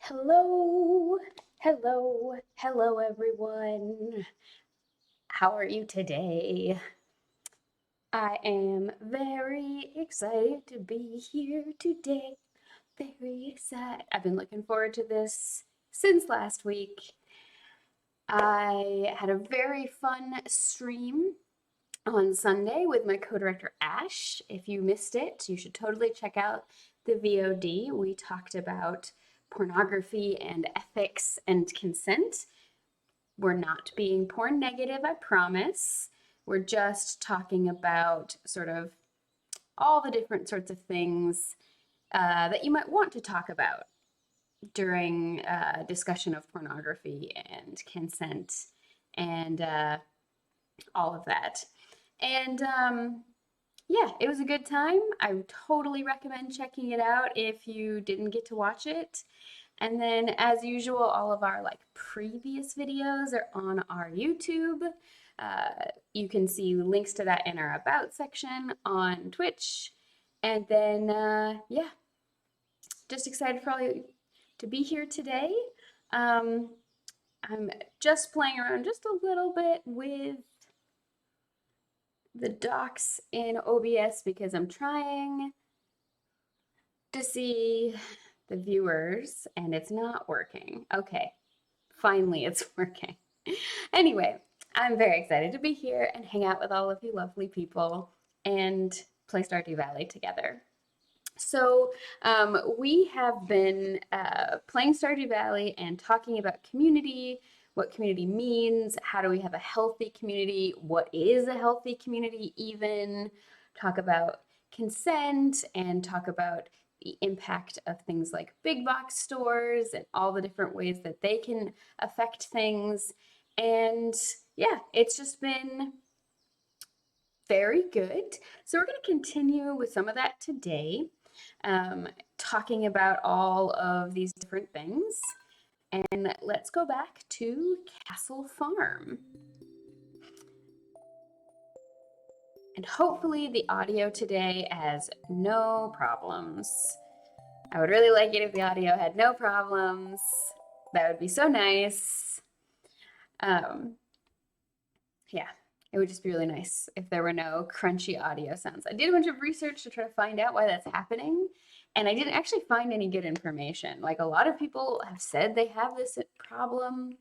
Hello, hello, everyone. How are you today? I am very excited to be here today. Very excited. I've been looking forward to this since last week. I had a very fun stream on Sunday with my co-director Ash. If you missed it, you should totally check out the VOD. We talked about pornography and ethics and consent. We're not being porn negative, I promise. We're just talking about sort of all the different sorts of things that you might want to talk about during discussion of pornography and consent and all of that. And yeah, it was a good time. I totally recommend checking it out if you didn't get to watch it. And then, as usual, all of our previous videos are on our YouTube. You can see links to that in our About section on Twitch. And then, yeah, just excited for all you to be here today. I'm just playing around just a little bit with the docs in OBS because I'm trying to see the viewers and it's not working. Okay, finally it's working. Anyway, I'm very excited to be here and hang out with all of you lovely people and play Stardew Valley together. So we have been playing Stardew Valley and talking about community, what community means, how do we have a healthy community, what is a healthy community even, talk about consent and talk about the impact of things like big box stores and all the different ways that they can affect things. And yeah, it's just been very good. So we're going to continue with some of that today, talking about all of these different things. And let's go back to Castle Farm. And hopefully the audio today has no problems. I would really like it if the audio had no problems. That would be so nice. Yeah, it would just be really nice if there were no crunchy audio sounds. I did a bunch of research to try to find out why that's happening, and I didn't actually find any good information. Like, a lot of people have said they have this problem,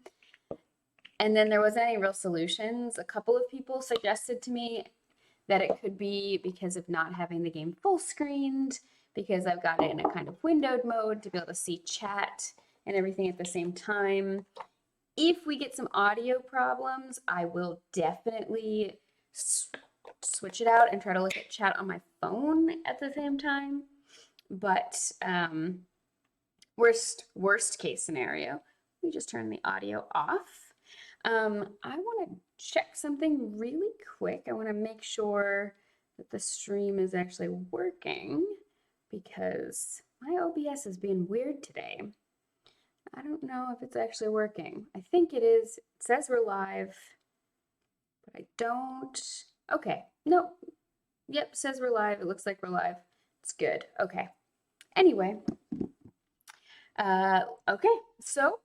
and then there wasn't any real solutions. A couple of people suggested to me that it could be because of not having the game full screened, because I've got it in a kind of windowed mode to be able to see chat and everything at the same time. If we get some audio problems, I will definitely switch it out and try to look at chat on my phone at the same time. But worst case scenario, we just turn the audio off. I want to check something really quick. I want to make sure that the stream is actually working because my OBS is being weird today. I don't know if it's actually working. I think it is. It says we're live, but I don't. Okay, no. Yep, says we're live. It looks like we're live. It's good. Okay. Anyway, okay, so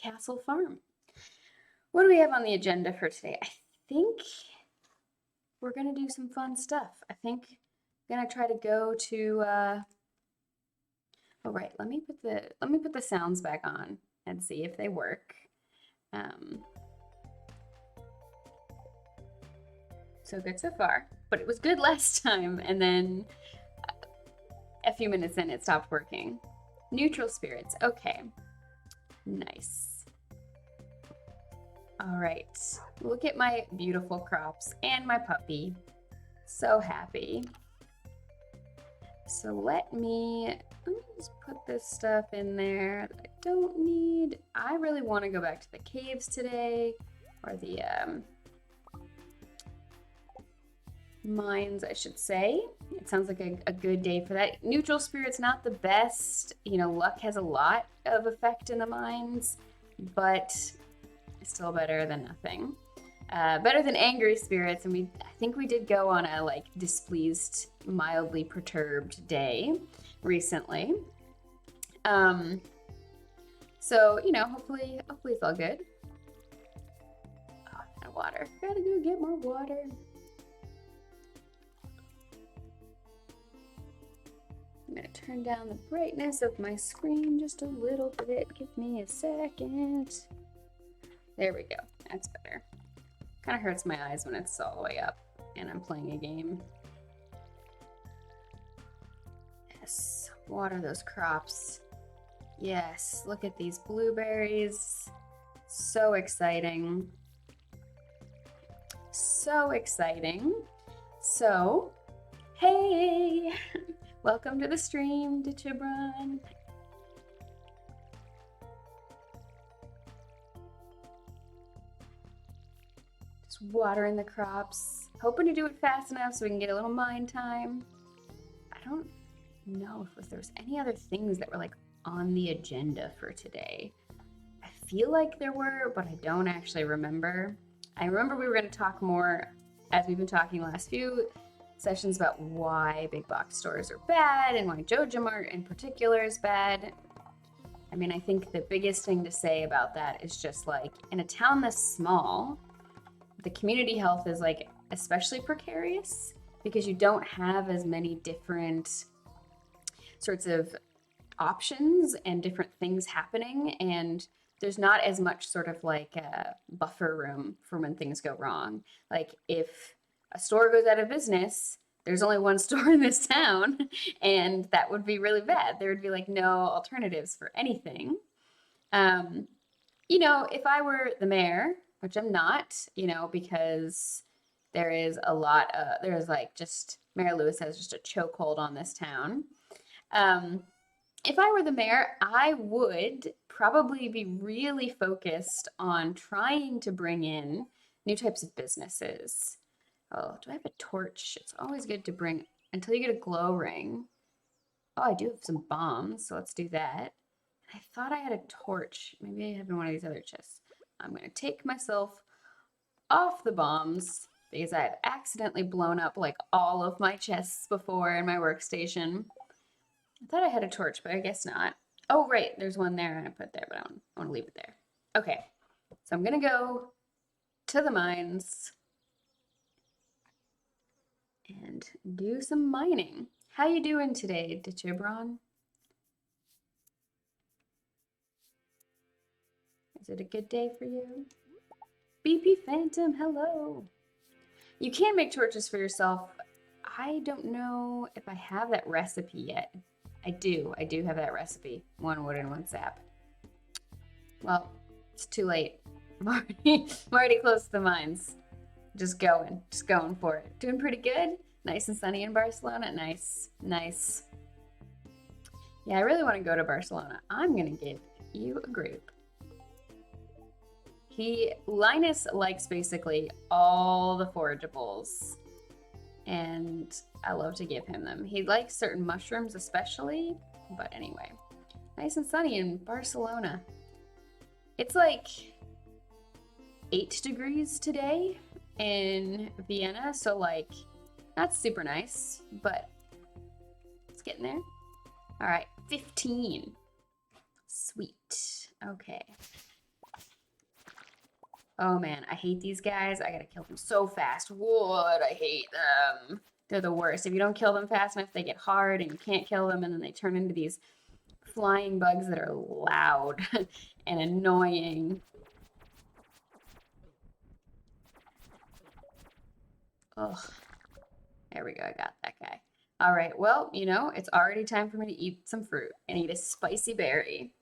Castle Farm. What do we have on the agenda for today? I think we're gonna do some fun stuff. I think I'm gonna try to go to. Oh, right. Let me put the sounds back on and see if they work. So good so far, but it was good last time, and then a few minutes in, it stopped working. Neutral spirits. Okay. Nice. All right. Look at my beautiful crops and my puppy. So happy. So let me just put this stuff in there that I don't need. I really want to go back to the caves today, or the mines, I should say. It sounds like a good day for that. Neutral spirit's not the best. You know, luck has a lot of effect in the mines, but still better than nothing. Better than angry spirits, and I think we did go on a displeased, mildly perturbed day recently. So, hopefully it's all good. Oh, and water. Gotta go get more water. I'm gonna turn down the brightness of my screen just a little bit. Give me a second. There we go. That's better. Kind of hurts my eyes when it's all the way up and I'm playing a game. Yes, water those crops. Yes, look at these blueberries. So exciting. So exciting. So, hey, welcome to the stream, Ditchibron. Just watering the crops. Hoping to do it fast enough so we can get a little mind time. I don't know if there's any other things that were like on the agenda for today. I feel like there were, but I don't actually remember. I remember we were going to talk more, as we've been talking last few sessions, about why big box stores are bad and why Joja Mart in particular is bad. I mean, I think the biggest thing to say about that is just like in a town this small, the community health is like especially precarious because you don't have as many different sorts of options and different things happening, and there's not as much sort of like a buffer room for when things go wrong. Like if a store goes out of business, there's only one store in this town, and that would be really bad. There would be like no alternatives for anything. If I were the mayor, which I'm not, because there is a lot of, there's like just, Mayor Lewis has just a chokehold on this town. If I were the mayor, I would probably be really focused on trying to bring in new types of businesses. Oh, do I have a torch? It's always good to bring until you get a glow ring. Oh, I do have some bombs, so let's do that. I thought I had a torch. Maybe I have in one of these other chests. I'm going to take myself off the bombs because I've accidentally blown up like all of my chests before in my workstation. I thought I had a torch, but I guess not. Oh, right, there's one there and I put there, but I want to leave it there. Okay, so I'm going to go to the mines and do some mining. How you doing today, Ditchibron? Is it a good day for you? BP Phantom, hello. You can make torches for yourself. I don't know if I have that recipe yet. I do have that recipe. 1 wood and 1 sap. Well, it's too late. I'm already close to the mines. Just going for it. Doing pretty good. Nice and sunny in Barcelona. Nice. Yeah, I really want to go to Barcelona. I'm gonna give you a grape. Linus likes basically all the forageables, and I love to give him them. He likes certain mushrooms especially, but anyway. Nice and sunny in Barcelona. It's like 8 degrees today in Vienna, so like not super nice, but it's getting there. All right, 15. Sweet. Okay. Oh man, I hate these guys. I gotta kill them so fast. What? I hate them. They're the worst. If you don't kill them fast enough, they get hard and you can't kill them, and then they turn into these flying bugs that are loud and annoying. Ugh. There we go. I got that guy. All right. Well, it's already time for me to eat some fruit and eat a spicy berry.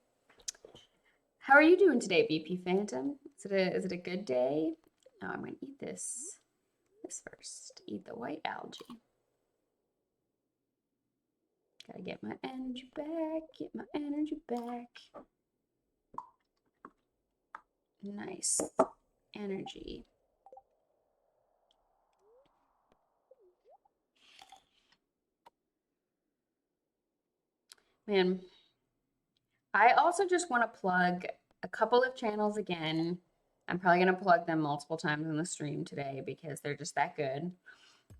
How are you doing today, BP Phantom? Is it a good day? Oh, I'm going to eat this first. Eat the white algae. Gotta get my energy back. Nice energy. Man, I also just want to plug a couple of channels again. I'm probably going to plug them multiple times in the stream today because they're just that good.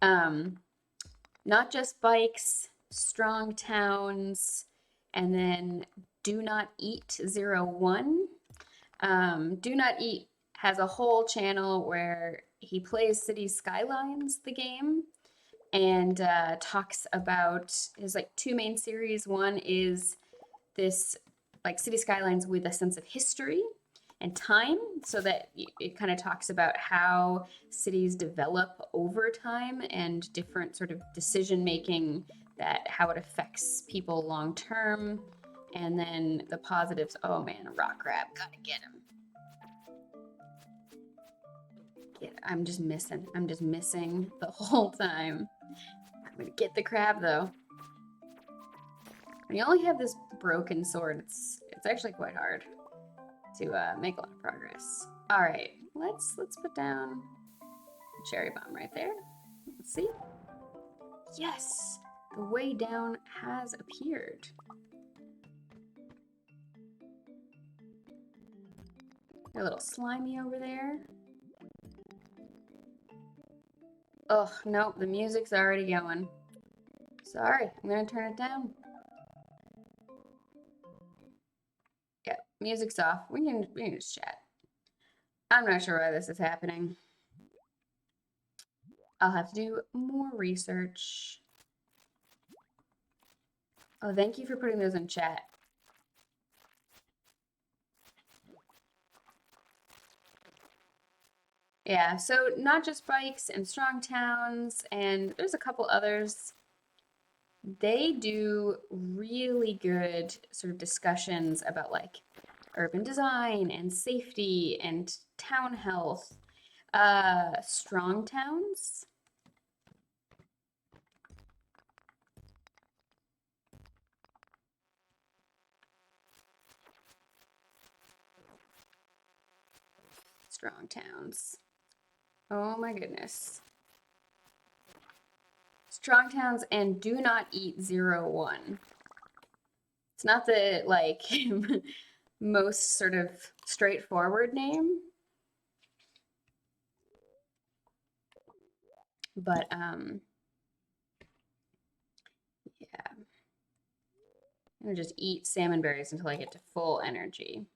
Not just bikes, strong towns, and then Do Not Eat 01. Do Not Eat has a whole channel where he plays City Skylines, the game, and talks about his like two main series. One is this like City Skylines with a sense of history and time, so that it kind of talks about how cities develop over time and different sort of decision making, that how it affects people long term. And then the positives. Oh man, a rock crab, gotta get him. I'm just missing the whole time. I'm gonna get the crab though. When you only have this broken sword, it's actually quite hard to make a lot of progress. All right, let's put down a cherry bomb right there. Let's see. Yes, the way down has appeared. They're a little slimy over there. Oh, no, the music's already going. Sorry, I'm gonna turn it down. Yeah, music's off. We can just chat. I'm not sure why this is happening. I'll have to do more research. Oh, thank you for putting those in chat. Yeah, so not just bikes and strong towns, and there's a couple others. They do really good sort of discussions about like urban design and safety and town health. Strong towns. Strong towns. Oh my goodness. Strong towns and Do Not Eat 01. It's not the like most sort of straightforward name, but yeah. I'm gonna just eat salmon berries until I get to full energy.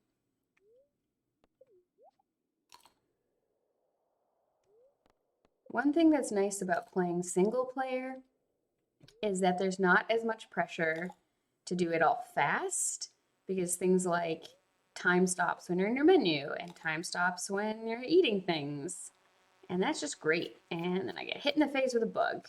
One thing that's nice about playing single player is that there's not as much pressure to do it all fast, because things like time stops when you're in your menu and time stops when you're eating things. And that's just great. And then I get hit in the face with a bug.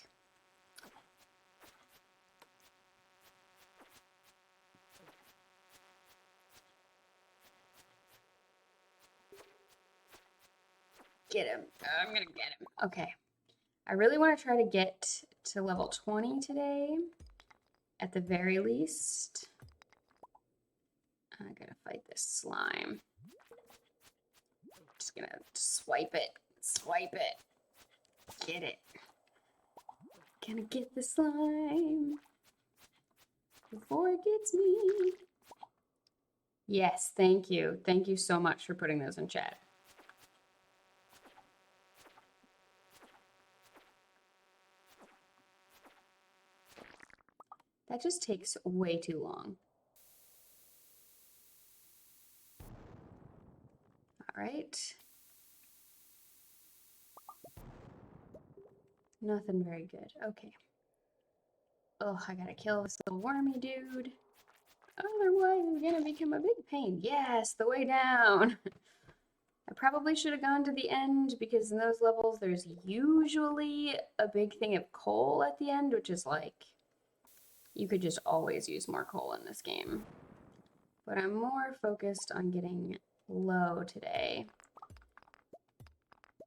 Get him. I'm gonna get him. Okay. I really want to try to get to level 20 today, at the very least. I gotta fight this slime. Just gonna swipe it. Swipe it. Get it. Gonna get the slime before it gets me. Yes, thank you. Thank you so much for putting those in chat. That just takes way too long. All right. Nothing very good. Okay. Oh, I gotta kill this little wormy dude. Otherwise, it's gonna become a big pain. Yes, the way down. I probably should have gone to the end, because in those levels, there's usually a big thing of coal at the end, which is like, you could just always use more coal in this game. But I'm more focused on getting low today.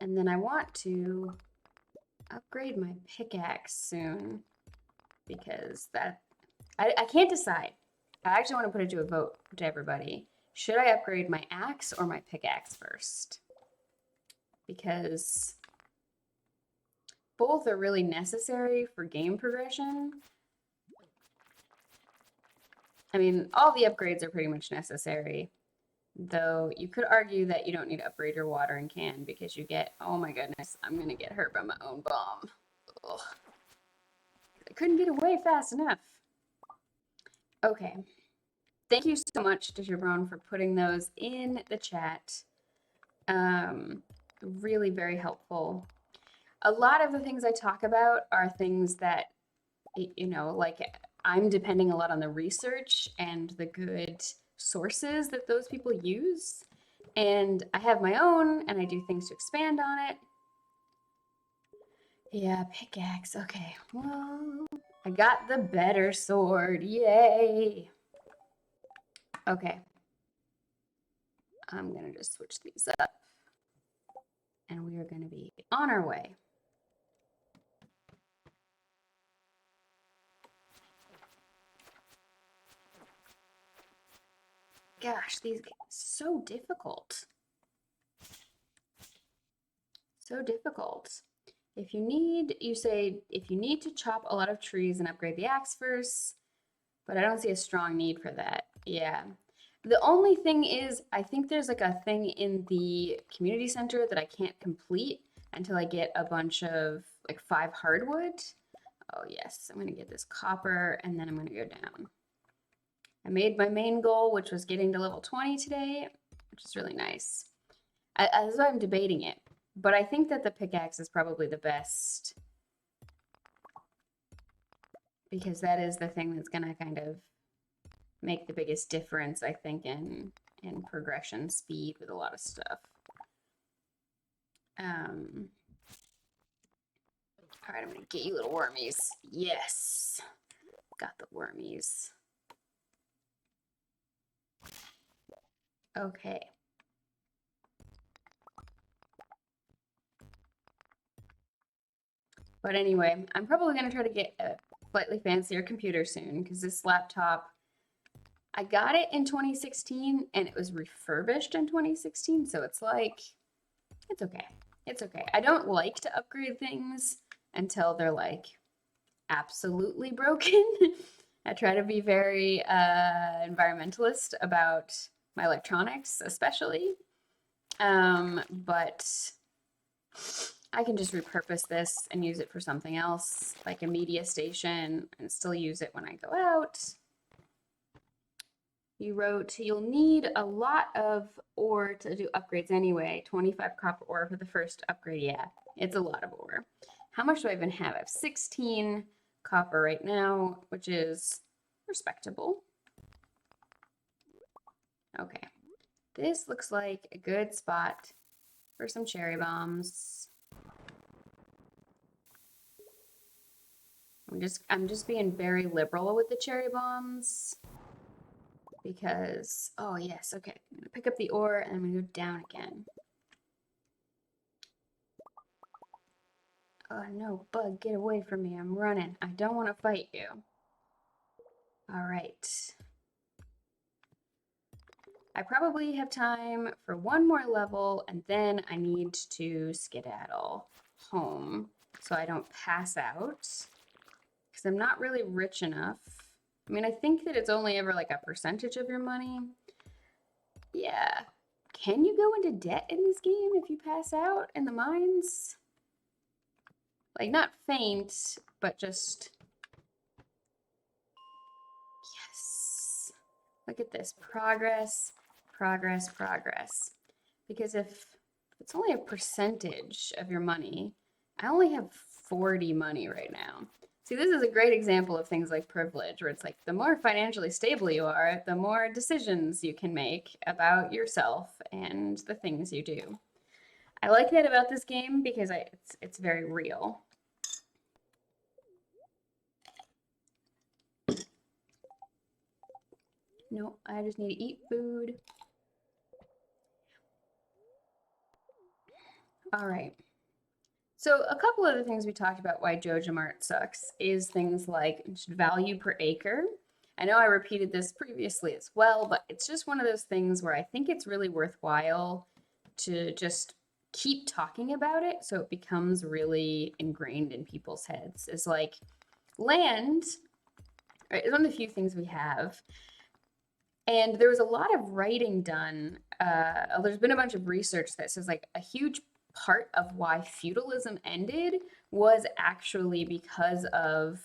And then I want to upgrade my pickaxe soon, because I can't decide. I actually want to put it to a vote to everybody. Should I upgrade my axe or my pickaxe first? Because both are really necessary for game progression. I mean, all the upgrades are pretty much necessary, though you could argue that you don't need to upgrade your watering can, because you get, oh my goodness, I'm gonna get hurt by my own bomb. Ugh. I couldn't get away fast enough. Okay. Thank you so much, Joja Brown, for putting those in the chat. Really very helpful. A lot of the things I talk about are things that, like I'm depending a lot on the research and the good sources that those people use. And I have my own and I do things to expand on it. Yeah, pickaxe. Okay, well, I got the better sword. Yay. Okay, I'm gonna just switch these up and we are gonna be on our way. Gosh, these games so difficult. So difficult. If you need, you say, if you need to chop a lot of trees and upgrade the axe first, but I don't see a strong need for that. Yeah. The only thing is, I think there's like a thing in the community center that I can't complete until I get a bunch of like 5 hardwood. Oh yes, I'm gonna get this copper and then I'm gonna go down. I made my main goal, which was getting to level 20 today, which is really nice. That's why I'm debating it. But I think that the pickaxe is probably the best because that is the thing that's gonna kind of make the biggest difference, I think, in progression speed with a lot of stuff. All right, I'm gonna get you little wormies. Yes, got the wormies. Okay. But anyway, I'm probably gonna try to get a slightly fancier computer soon because this laptop, I got it in 2016 and it was refurbished in 2016, so it's like, it's okay. It's okay. I don't like to upgrade things until they're like absolutely broken. I try to be very environmentalist about my electronics, especially. But I can just repurpose this and use it for something else, like a media station, and still use it when I go out. You wrote, you'll need a lot of ore to do upgrades anyway. 25 copper ore for the first upgrade. Yeah, it's a lot of ore. How much do I even have? I have 16 copper right now, which is respectable. Okay, this looks like a good spot for some cherry bombs. I'm just being very liberal with the cherry bombs because, oh yes, okay. I'm gonna pick up the ore and I'm gonna go down again. Oh no, bug, get away from me. I'm running. I don't want to fight you. All right. I probably have time for one more level and then I need to skedaddle home so I don't pass out because I'm not really rich enough. I mean, I think that it's only ever like a percentage of your money. Yeah. Can you go into debt in this game if you pass out in the mines? Like, not faint, but just. Yes. Look at this. Progress, progress, progress. Because if it's only a percentage of your money, I only have 40 money right now. See, this is a great example of things like privilege, where it's like the more financially stable you are, the more decisions you can make about yourself and the things you do. I like that about this game because it's very real. No, I just need to eat food. All right. So a couple of the things we talked about why Joja Mart sucks is things like value per acre. I know I repeated this previously as well, but it's just one of those things where I think it's really worthwhile to just keep talking about it so it becomes really ingrained in people's heads. It's like land, right, is one of the few things we have. And there was a lot of writing done. There's been a bunch of research that says like a huge part of why feudalism ended was actually because of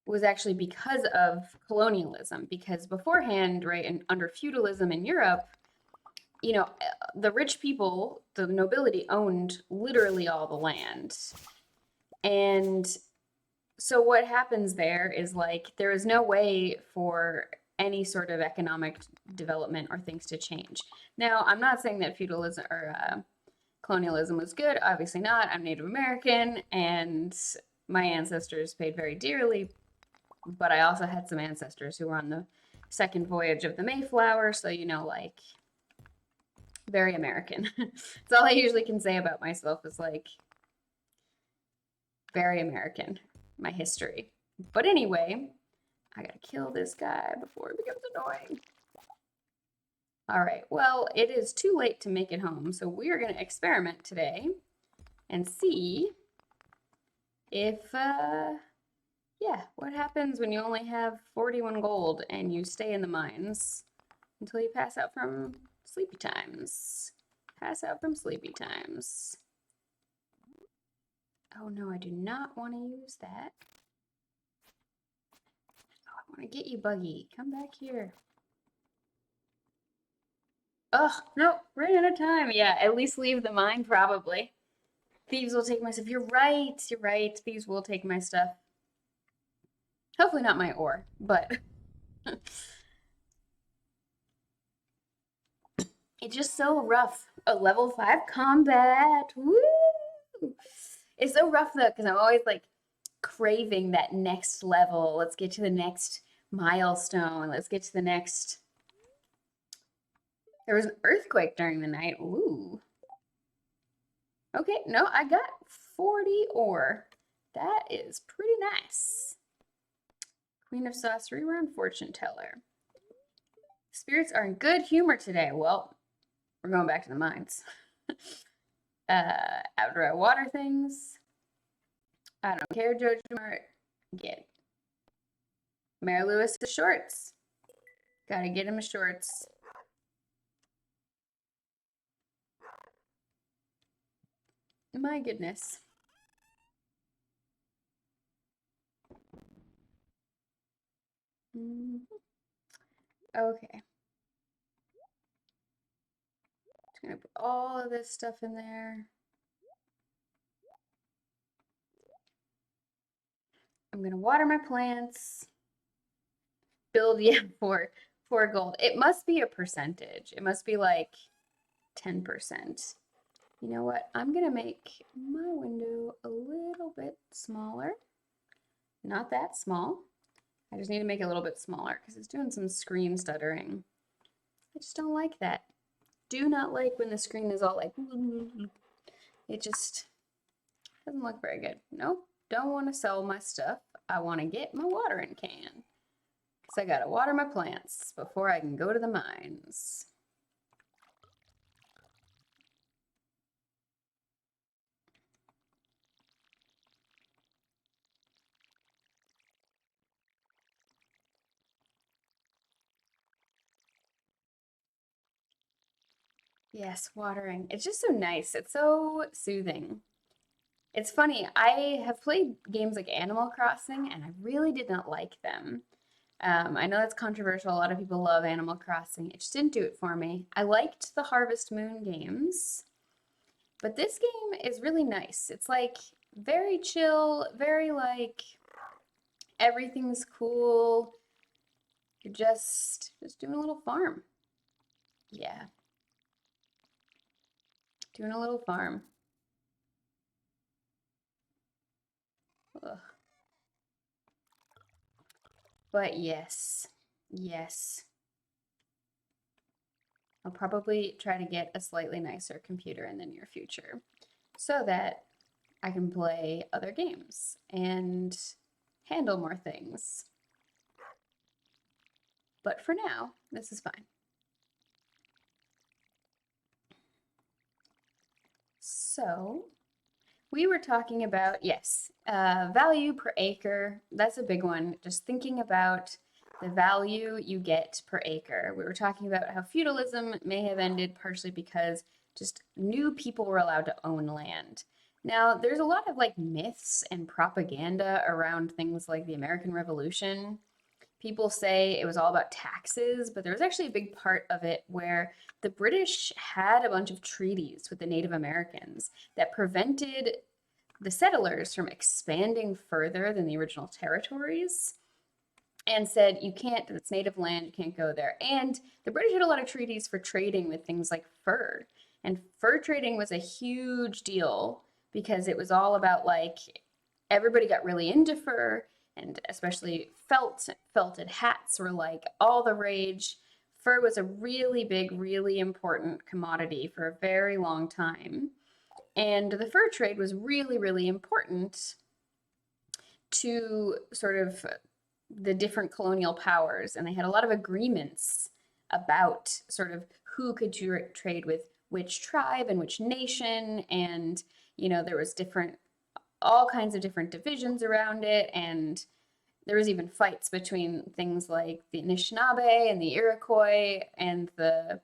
was actually because of colonialism. Because beforehand, right, and under feudalism in Europe, you know, the rich people, the nobility owned literally all the land. And so what happens there is like there is no way for any sort of economic development or things to change. Now, I'm not saying that feudalism or colonialism was good. Obviously not. I'm Native American and my ancestors paid very dearly, but I also had some ancestors who were on the second voyage of the Mayflower. So, you know, like very American. That's all I usually can say about myself is like very American, my history. But anyway, I gotta kill this guy before it becomes annoying. All right, well, it is too late to make it home, so we are gonna experiment today and see if, yeah, what happens when you only have 41 gold and you stay in the mines until you pass out from sleepy times. Pass out from sleepy times. Oh no, I do not want to use that. Oh, I want to get you, Buggy. Come back here. Ugh, no, ran out of time. Yeah, at least leave the mine, probably. Thieves will take my stuff. You're right, you're right. Thieves will take my stuff. Hopefully not my ore, but it's just so rough. A level 5 combat. Woo! It's so rough though, because I'm always like craving that next level. Let's get to the next milestone. Let's get to the next. There was an earthquake during the night. Ooh. Okay, no, I got 40 ore. That is pretty nice. Queen of Sorcery, we're on Fortune Teller. Spirits are in good humor today. Well, we're going back to the mines. How do I water things? I don't care, Joja Mart. Get Mary Lewis the shorts. Gotta get him a shorts. My goodness. Okay. Just gonna put all of this stuff in there. I'm gonna water my plants. Build, yeah, for gold. It must be a percentage. It must be like 10%. You know what? I'm gonna make my window a little bit smaller. Not that small. I just need to make it a little bit smaller because it's doing some screen stuttering. I just don't like that. Do not like when the screen is all like, it just doesn't look very good. Nope, don't want to sell my stuff. I want to get my watering can because I gotta water my plants before I can go to the mines. Yes, watering. It's just so nice. It's so soothing. It's funny, I have played games like Animal Crossing and I really did not like them. I know that's controversial. A lot of people love Animal Crossing. It just didn't do it for me. I liked the Harvest Moon games, but this game is really nice. It's like very chill, very like everything's cool. You're just doing a little farm. Yeah, doing a little farm. Ugh. But yes, yes. I'll probably try to get a slightly nicer computer in the near future so that I can play other games and handle more things. But for now, this is fine. So we were talking about, yes, value per acre. That's a big one. Just thinking about the value you get per acre. We were talking about how feudalism may have ended partially because just new people were allowed to own land. Now, there's a lot of like myths and propaganda around things like the American Revolution. People say it was all about taxes, but there was actually a big part of it where the British had a bunch of treaties with the Native Americans that prevented the settlers from expanding further than the original territories and said, you can't, it's native land, you can't go there. And the British had a lot of treaties for trading with things like fur. And fur trading was a huge deal because it was all about like everybody got really into fur, and especially felted hats were like all the rage. Fur was a really big, really important commodity for a very long time. And the fur trade was really, really important to sort of the different colonial powers, and they had a lot of agreements about sort of who could trade with which tribe and which nation, and there was different all kinds of different divisions around it, and there was even fights between things like the Anishinaabe and the Iroquois and the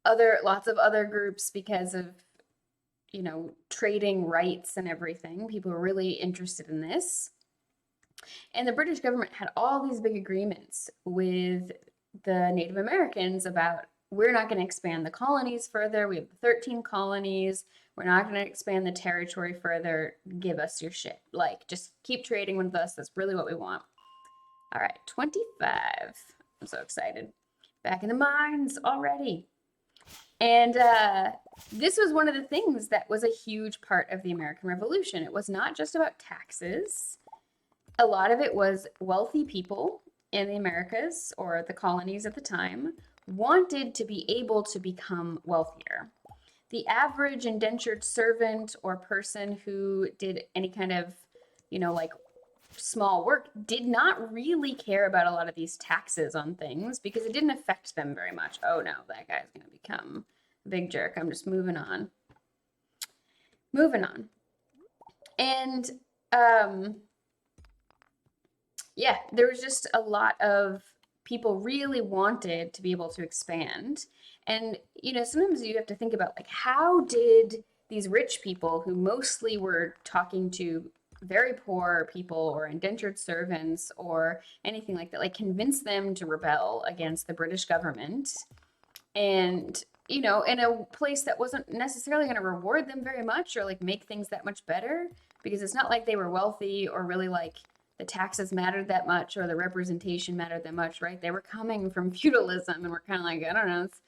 other lots of other groups because of trading rights and everything. People were really interested in this. And the British government had all these big agreements with the Native Americans about we're not going to expand the colonies further. We have 13 colonies. We're not going to expand the territory further. Give us your shit. Like, just keep trading with us. That's really what we want. All right, 25. I'm so excited. Back in the mines already. And this was one of the things that was a huge part of the American Revolution. It was not just about taxes. A lot of it was wealthy people in the Americas, or the colonies at the time, wanted to be able to become wealthier. The average indentured servant or person who did any kind of, like small work did not really care about a lot of these taxes on things because it didn't affect them very much. Oh no, that guy's going to become a big jerk. I'm just moving on. Moving on. And yeah, there was just a lot of people really wanted to be able to expand. And, sometimes you have to think about like, how did these rich people who mostly were talking to very poor people or indentured servants or anything like that, like convince them to rebel against the British government? And, in a place that wasn't necessarily going to reward them very much or like make things that much better, because it's not like they were wealthy or really like the taxes mattered that much or the representation mattered that much, right? They were coming from feudalism and we're kind of like, I don't know, it's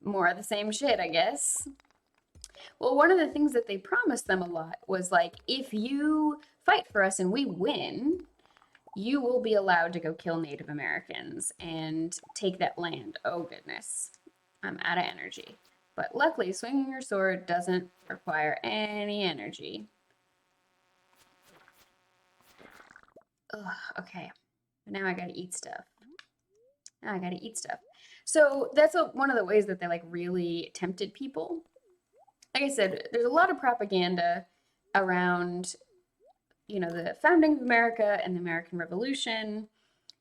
more of the same shit, I guess. Well, one of the things that they promised them a lot was like, if you fight for us and we win, you will be allowed to go kill Native Americans and take that land. Oh, goodness. I'm out of energy. But luckily, swinging your sword doesn't require any energy. Ugh, okay. Now I gotta eat stuff. Now I gotta eat stuff. So that's one of the ways that they like really tempted people. Like I said, there's a lot of propaganda around, the founding of America and the American Revolution.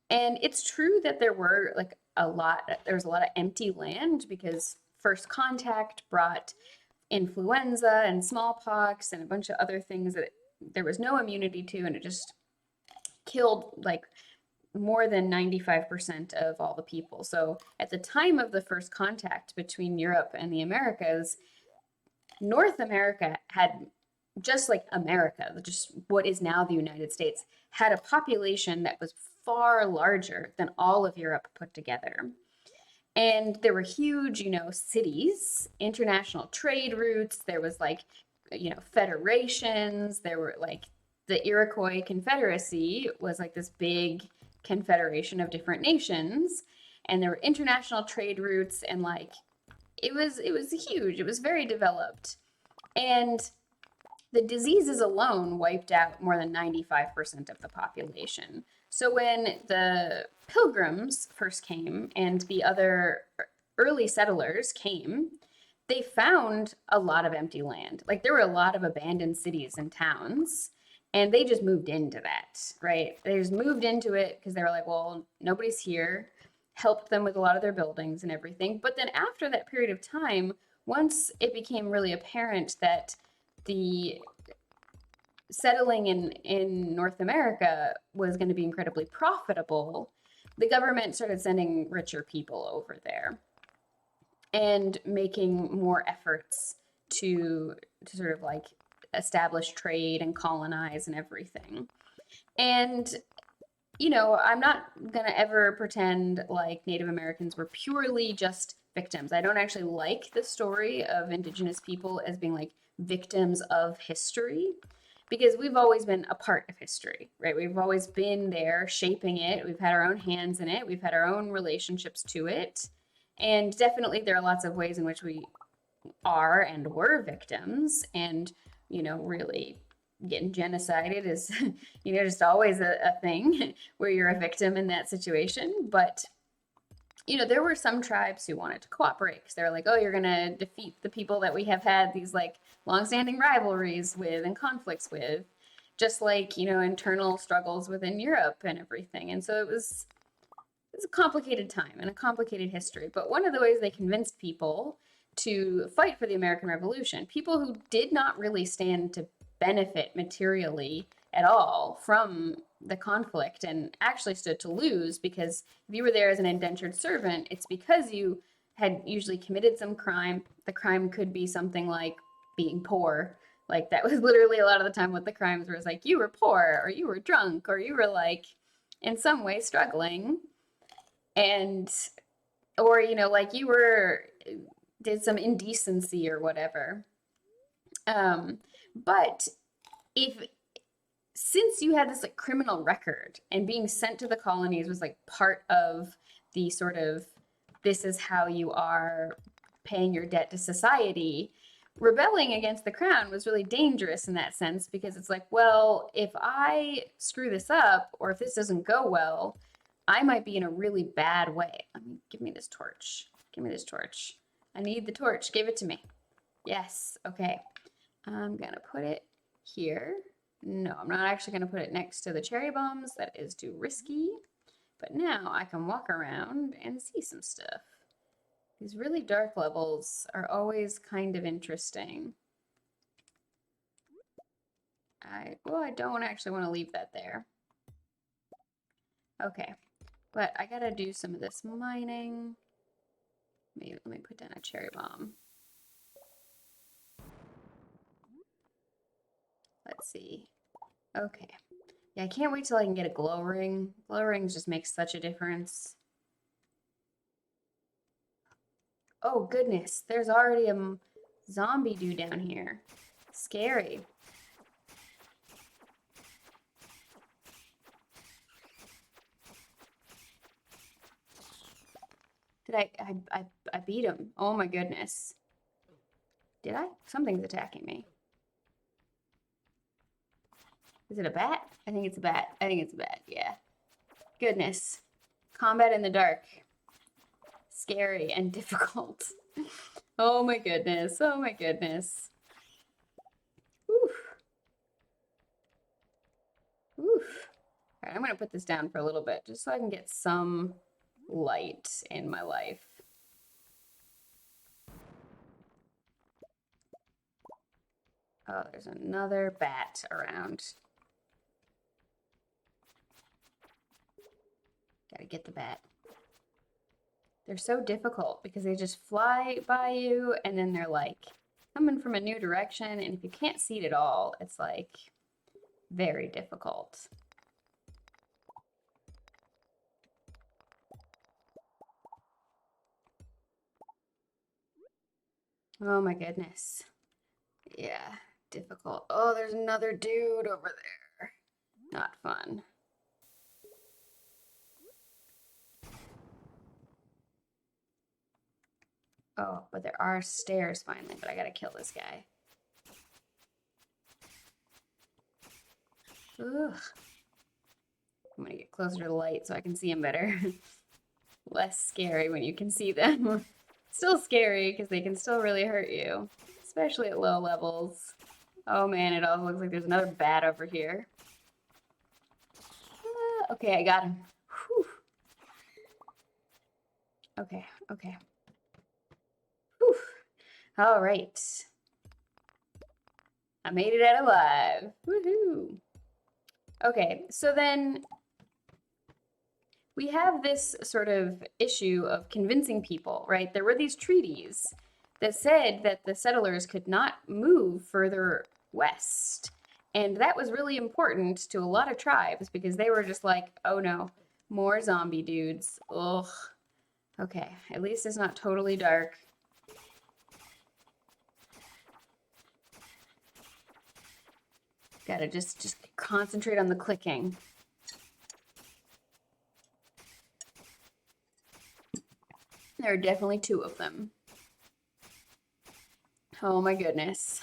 And it's true that there was a lot of empty land because first contact brought influenza and smallpox and a bunch of other things that there was no immunity to, and it just killed like more than 95% of all the people. So at the time of the first contact between Europe and the Americas, North America had, just like America, just what is now the United States, had a population that was far larger than all of Europe put together. And there were huge, cities, international trade routes. There was like, federations. There were like the Iroquois Confederacy was like this big confederation of different nations. And there were international trade routes, and like it was huge. It was very developed. And the diseases alone wiped out more than 95% of the population. So when the Pilgrims first came and the other early settlers came, they found a lot of empty land. Like there were a lot of abandoned cities and towns, and they just moved into that, right? They just moved into it because they were like, well, nobody's here, helped them with a lot of their buildings and everything. But then after that period of time, once it became really apparent that the settling in North America was going to be incredibly profitable, the government started sending richer people over there and making more efforts to sort of like establish trade and colonize and everything. And you know, I'm not gonna ever pretend like Native Americans were purely just victims. I don't actually like the story of Indigenous people as being like victims of history because we've always been a part of history, right? We've always been there shaping it. We've had our own hands in it. We've had our own relationships to it. And definitely there are lots of ways in which we are and were victims, and you know, really getting genocided is you know, just always a thing where you're a victim in that situation. But you know, there were some tribes who wanted to cooperate because they were like, oh, you're gonna defeat the people that we have had these like long-standing rivalries with and conflicts with, just like, you know, internal struggles within Europe and everything. And so it's a complicated time and a complicated history. But one of the ways they convinced people to fight for the American Revolution, people who did not really stand to benefit materially at all from the conflict and actually stood to lose, because if you were there as an indentured servant, it's because you had usually committed some crime. The crime could be something like being poor. Like that was literally a lot of the time what the crimes were. It was like you were poor or you were drunk or you were like in some way struggling, and or you know, like you were did some indecency or whatever. But if since you had this like criminal record and being sent to the colonies was like part of the sort of this is how you are paying your debt to society, rebelling against the crown was really dangerous in that sense, because it's like, well, if I screw this up or if this doesn't go well, I might be in a really bad way. Give me this torch. Give me this torch. I need the torch. Give it to me. Yes. Okay. I'm going to put it here. No, I'm not actually going to put it next to the cherry bombs. That is too risky. But now I can walk around and see some stuff. These really dark levels are always kind of interesting. I don't actually want to leave that there. Okay, but I gotta do some of this mining. Maybe let me put down a cherry bomb. Let's see. Okay. Yeah, I can't wait till I can get a glow ring. Glow rings just make such a difference. Oh goodness, there's already a zombie dude down here. Scary. Did I beat him? Oh my goodness. Did I? Something's attacking me. Is it a bat? I think it's a bat. I think it's a bat, yeah. Goodness. Combat in the dark. Scary and difficult. Oh my goodness. Oh my goodness. Oof. Oof. All right, I'm going to put this down for a little bit just so I can get some light in my life. Oh, there's another bat around. Gotta get the bat. They're so difficult because they just fly by you and then they're like coming from a new direction, and if you can't see it at all, it's like very difficult. Oh my goodness. Yeah, difficult. Oh, there's another dude over there. Not fun. Oh, but there are stairs finally, but I gotta kill this guy. Ugh. I'm gonna get closer to the light so I can see him better. Less scary when you can see them. Still scary because they can still really hurt you, especially at low levels. Oh man, it also looks like there's another bat over here. Okay, I got him. Whew. Okay, okay. Whew. All right. I made it out alive. Woohoo. Okay, so then we have this sort of issue of convincing people, right? There were these treaties that said that the settlers could not move further west. And that was really important to a lot of tribes because they were just like, oh no, more zombie dudes. Ugh. Okay, at least it's not totally dark. Gotta just concentrate on the clicking. There are definitely two of them. Oh my goodness.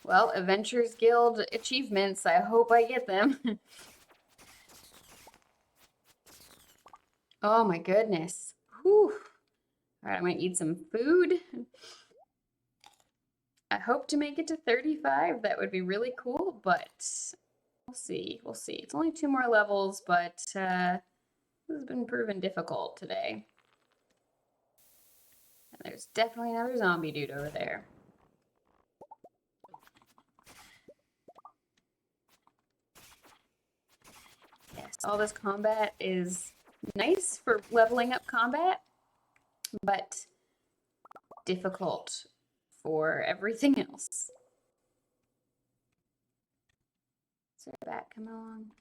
Well, Adventures Guild achievements. I hope I get them. Oh my goodness. Whew. All right, I'm gonna eat some food. I hope to make it to 35. That would be really cool, but we'll see. We'll see. It's only 2 more levels, but this has been proven difficult today. And there's definitely another zombie dude over there. Yes, all this combat is nice for leveling up combat, but difficult for everything else. Is there a bat coming along?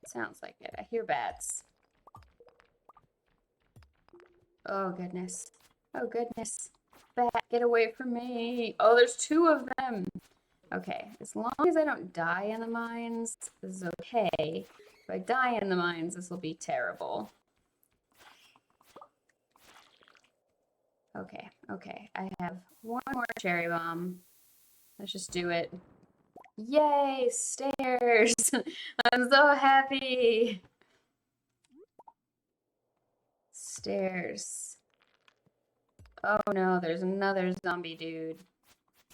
Sounds like it. I hear bats. Oh goodness. Oh goodness. Bat, get away from me. Oh, there's 2 of them. Okay, as long as I don't die in the mines, this is okay. If I die in the mines, this will be terrible. Okay, okay. I have 1 more cherry bomb. Let's just do it. Yay, stairs! I'm so happy! Stairs. Oh no, there's another zombie dude.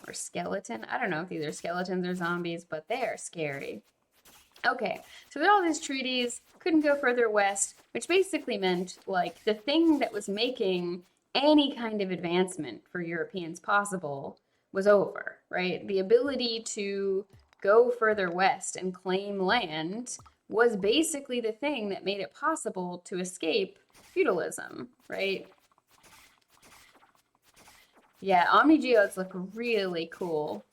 Or skeleton. I don't know if these are skeletons or zombies, but they are scary. Okay, so there are all these treaties, couldn't go further west, which basically meant like the thing that was making any kind of advancement for Europeans possible was over, right? The ability to go further west and claim land was basically the thing that made it possible to escape feudalism, right? Yeah, Omni geodes look really cool.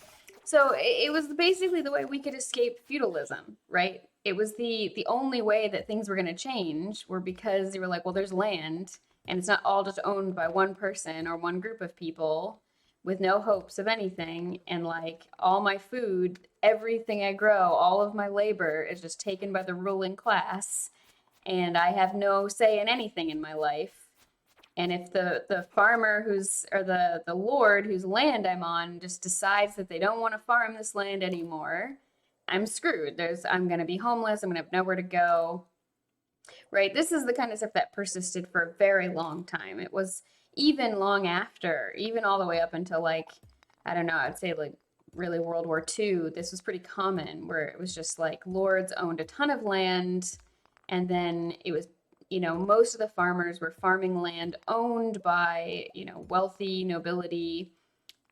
So it was basically the way we could escape feudalism, right? It was the only way that things were going to change were because they were like, well, there's land and it's not all just owned by one person or one group of people with no hopes of anything. And like all my food, everything I grow, all of my labor is just taken by the ruling class. And I have no say in anything in my life. And if the farmer who's, or the lord whose land I'm on just decides that they don't want to farm this land anymore, I'm screwed. I'm going to be homeless. I'm going to have nowhere to go. Right? This is the kind of stuff that persisted for a very long time. It was even long after, even all the way up until like, I don't know, I'd say like really World War II. This was pretty common where it was just like lords owned a ton of land and then it was, most of the farmers were farming land owned by, wealthy nobility.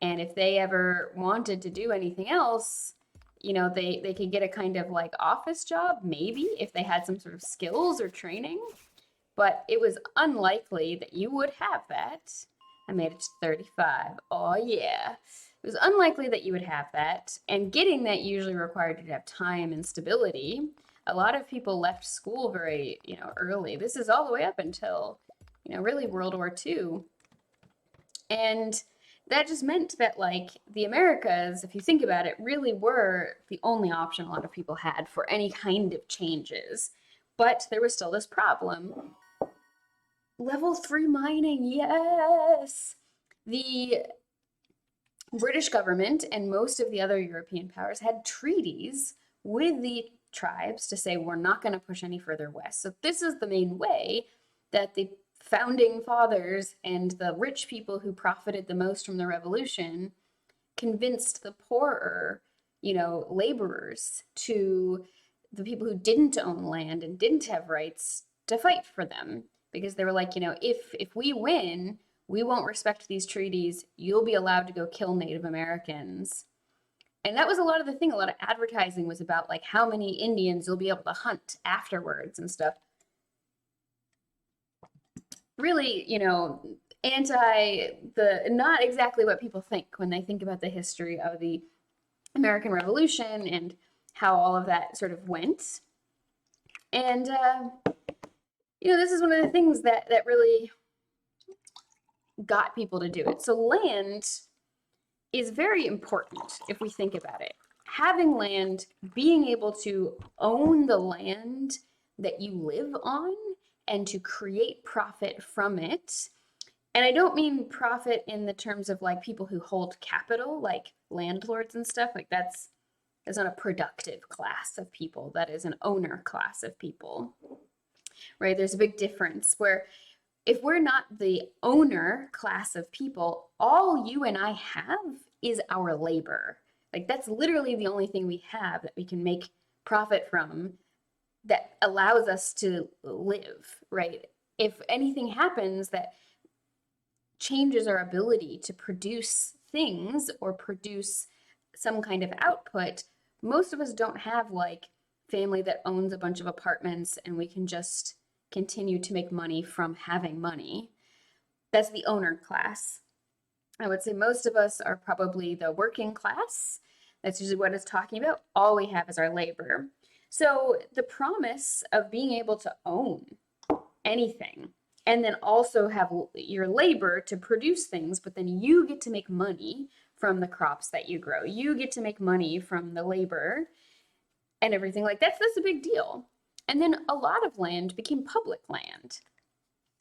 And if they ever wanted to do anything else, they could get a kind of like office job, maybe if they had some sort of skills or training. But it was unlikely that you would have that. I made it to 35. Oh, yeah. It was unlikely that you would have that. And getting that usually required you to have time and stability. A lot of people left school very, early. This is all the way up until, really World War II. And that just meant that, like, the Americas, if you think about it, really were the only option a lot of people had for any kind of changes. But there was still this problem. Level 3 mining, yes! The British government and most of the other European powers had treaties with the tribes to say we're not going to push any further west. So this is the main way that the founding fathers and the rich people who profited the most from the revolution convinced the poorer, laborers to the people who didn't own land and didn't have rights to fight for them because they were like, if we win, we won't respect these treaties. You'll be allowed to go kill Native Americans. And that was a lot of the thing. A lot of advertising was about like how many Indians you'll be able to hunt afterwards and stuff. Really, not exactly what people think when they think about the history of the American Revolution and how all of that sort of went. And this is one of the things that really got people to do it. So land is very important if we think about it. Having land, being able to own the land that you live on and to create profit from it. And I don't mean profit in the terms of like people who hold capital, like landlords and stuff. Like that's not a productive class of people. That is an owner class of people, right? There's a big difference where if we're not the owner class of people, all you and I have is our labor. Like that's literally the only thing we have that we can make profit from that allows us to live, right? If anything happens that changes our ability to produce things or produce some kind of output, most of us don't have like family that owns a bunch of apartments and we can just continue to make money from having money. That's the owner class. I would say most of us are probably the working class. That's usually what it's talking about. All we have is our labor. So the promise of being able to own anything and then also have your labor to produce things, but then you get to make money from the crops that you grow. You get to make money from the labor and everything like that. That's a big deal. And then a lot of land became public land.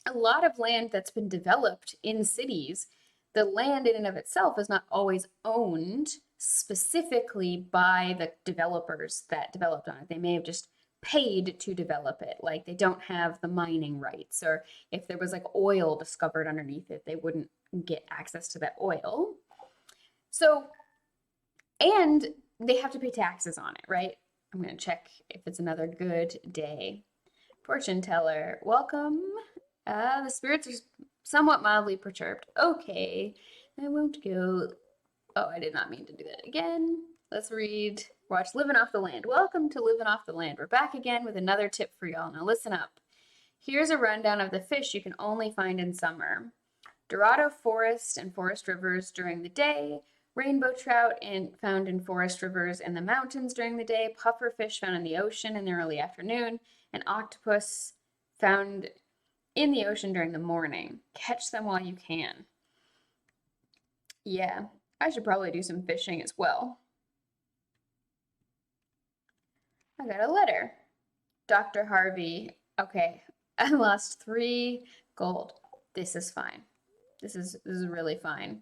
A lot of land that's been developed in cities, the land in and of itself is not always owned specifically by the developers that developed on it. They may have just paid to develop it. Like they don't have the mining rights, or if there was like oil discovered underneath it, they wouldn't get access to that oil. So, and they have to pay taxes on it, right? I'm going to check if it's another good day. Fortune teller, welcome. The spirits are somewhat mildly perturbed. Okay, I won't go. Oh, I did not mean to do that again. Let's watch Living Off the Land. Welcome to Living Off the Land. We're back again with another tip for y'all. Now listen up. Here's a rundown of the fish you can only find in summer. Dorado forest and forest rivers during the day, rainbow trout found in forest rivers and the mountains during the day, puffer fish found in the ocean in the early afternoon, and octopus found in the ocean during the morning. Catch them while you can. Yeah, I should probably do some fishing as well. I got a letter. Dr. Harvey, okay, I lost 3 gold. This is fine. This is really fine.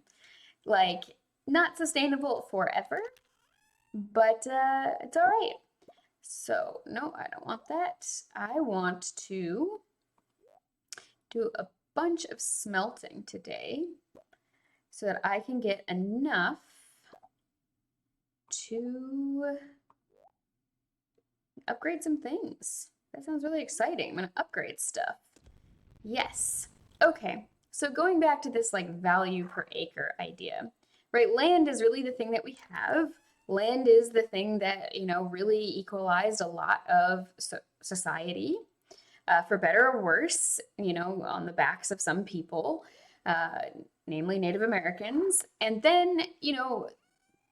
Like, not sustainable forever, but it's all right. So, no, I don't want that. I want to do a bunch of smelting today so that I can get enough to upgrade some things. That sounds really exciting. I'm gonna upgrade stuff. Yes. Okay. So going back to this like value per acre idea, right? Land is really the thing that we have. Land is the thing that, really equalized a lot of society, for better or worse, on the backs of some people, namely Native Americans. And then,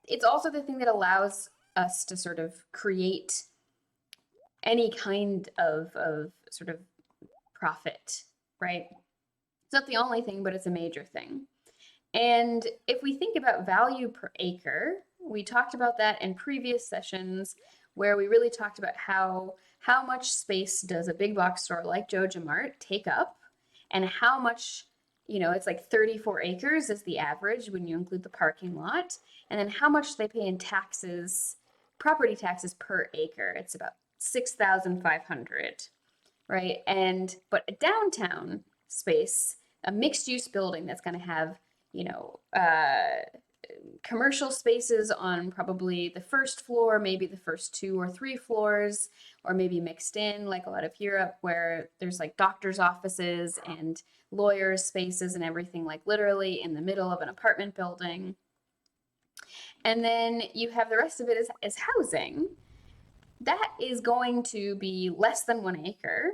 it's also the thing that allows us to sort of create any kind of sort of profit, right? It's not the only thing, but it's a major thing. And if we think about value per acre, we talked about that in previous sessions where we really talked about how much space does a big box store like Joja Mart take up, and how much, it's like 34 acres is the average when you include the parking lot, and then how much they pay in taxes, property taxes per acre. It's about 6,500, right? But a downtown space, a mixed use building that's going to have, commercial spaces on probably the first floor, maybe the first 2 or 3 floors, or maybe mixed in like a lot of Europe where there's like doctor's offices and lawyers' spaces and everything like literally in the middle of an apartment building. And then you have the rest of it as housing. That is going to be less than 1 acre.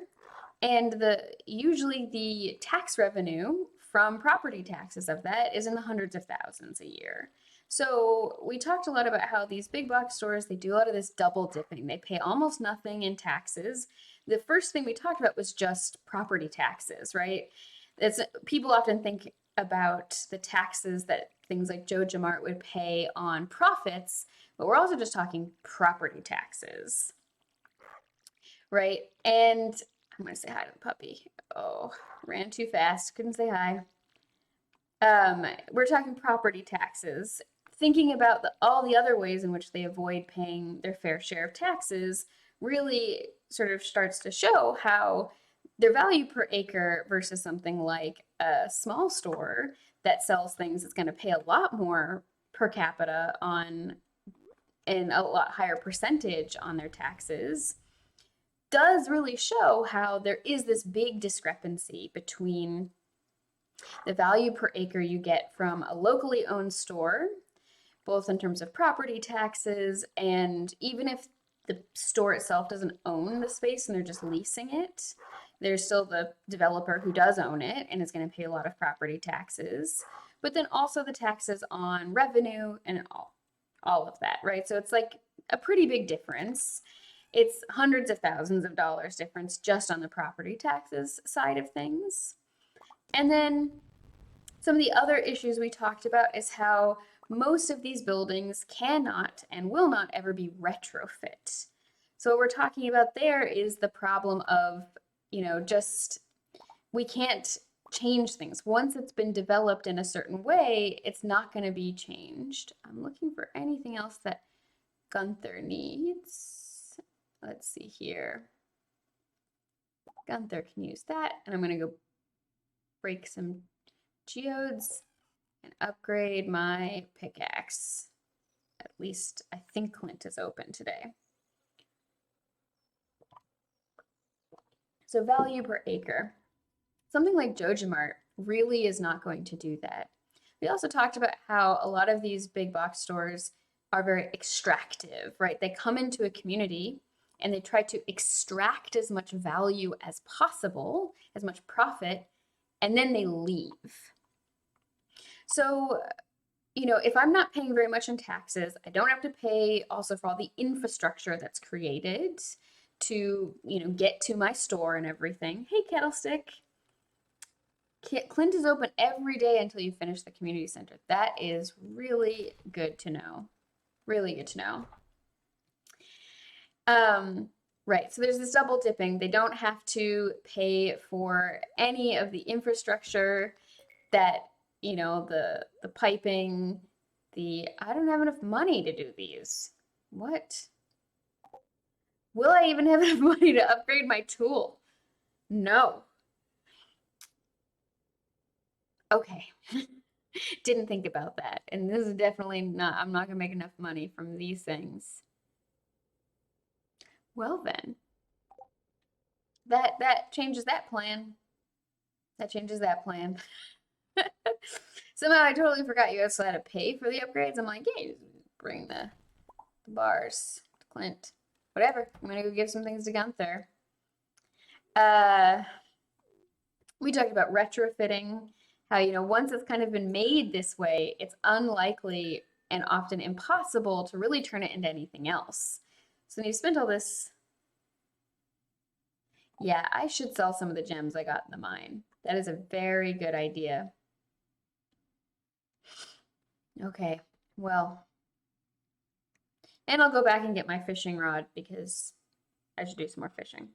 And usually the tax revenue from property taxes of that is in the hundreds of thousands a year. So we talked a lot about how these big box stores, they do a lot of this double dipping. They pay almost nothing in taxes. The first thing we talked about was just property taxes, right? People often think about the taxes that things like Joja Mart would pay on profits, but we're also just talking property taxes, right? And I'm gonna say hi to the puppy. Oh, ran too fast, couldn't say hi. We're talking property taxes. Thinking about all the other ways in which they avoid paying their fair share of taxes really sort of starts to show how their value per acre versus something like a small store that sells things is going to pay a lot more per capita on and a lot higher percentage on their taxes does really show how there is this big discrepancy between the value per acre you get from a locally owned store, both in terms of property taxes, and even if the store itself doesn't own the space and they're just leasing it, there's still the developer who does own it and is going to pay a lot of property taxes. But then also the taxes on revenue and all of that, right? So it's like a pretty big difference. It's hundreds of thousands of dollars difference just on the property taxes side of things. And then some of the other issues we talked about is how most of these buildings cannot and will not ever be retrofit. So what we're talking about there is the problem of, just we can't change things. Once it's been developed in a certain way, it's not going to be changed. I'm looking for anything else that Gunther needs. Let's see here. Gunther can use that, and I'm going to go break some geodes and upgrade my pickaxe. At least I think Clint is open today. So value per acre. Something like Joja Mart really is not going to do that. We also talked about how a lot of these big box stores are very extractive, right? They come into a community and they try to extract as much value as possible, as much profit, and then they leave. So, if I'm not paying very much in taxes, I don't have to pay also for all the infrastructure that's created to, get to my store and everything. Hey, Kettlestick. Clint is open every day until you finish the community center. That is really good to know. Really good to know. Right, so there's this double dipping. They don't have to pay for any of the infrastructure that, the piping, I don't have enough money to do these. What? Will I even have enough money to upgrade my tool? No. Okay. Didn't think about that. And this is definitely not, I'm not gonna make enough money from these things. Well then, that changes that plan. That changes that plan. Somehow I totally forgot you also had to pay for the upgrades. I'm like, yeah, just bring the bars to Clint. Whatever. I'm gonna go give some things to Gunther. We talked about retrofitting, how, once it's kind of been made this way, it's unlikely and often impossible to really turn it into anything else. So when you spent all this, yeah, I should sell some of the gems I got in the mine. That is a very good idea. Okay, well, and I'll go back and get my fishing rod because I should do some more fishing.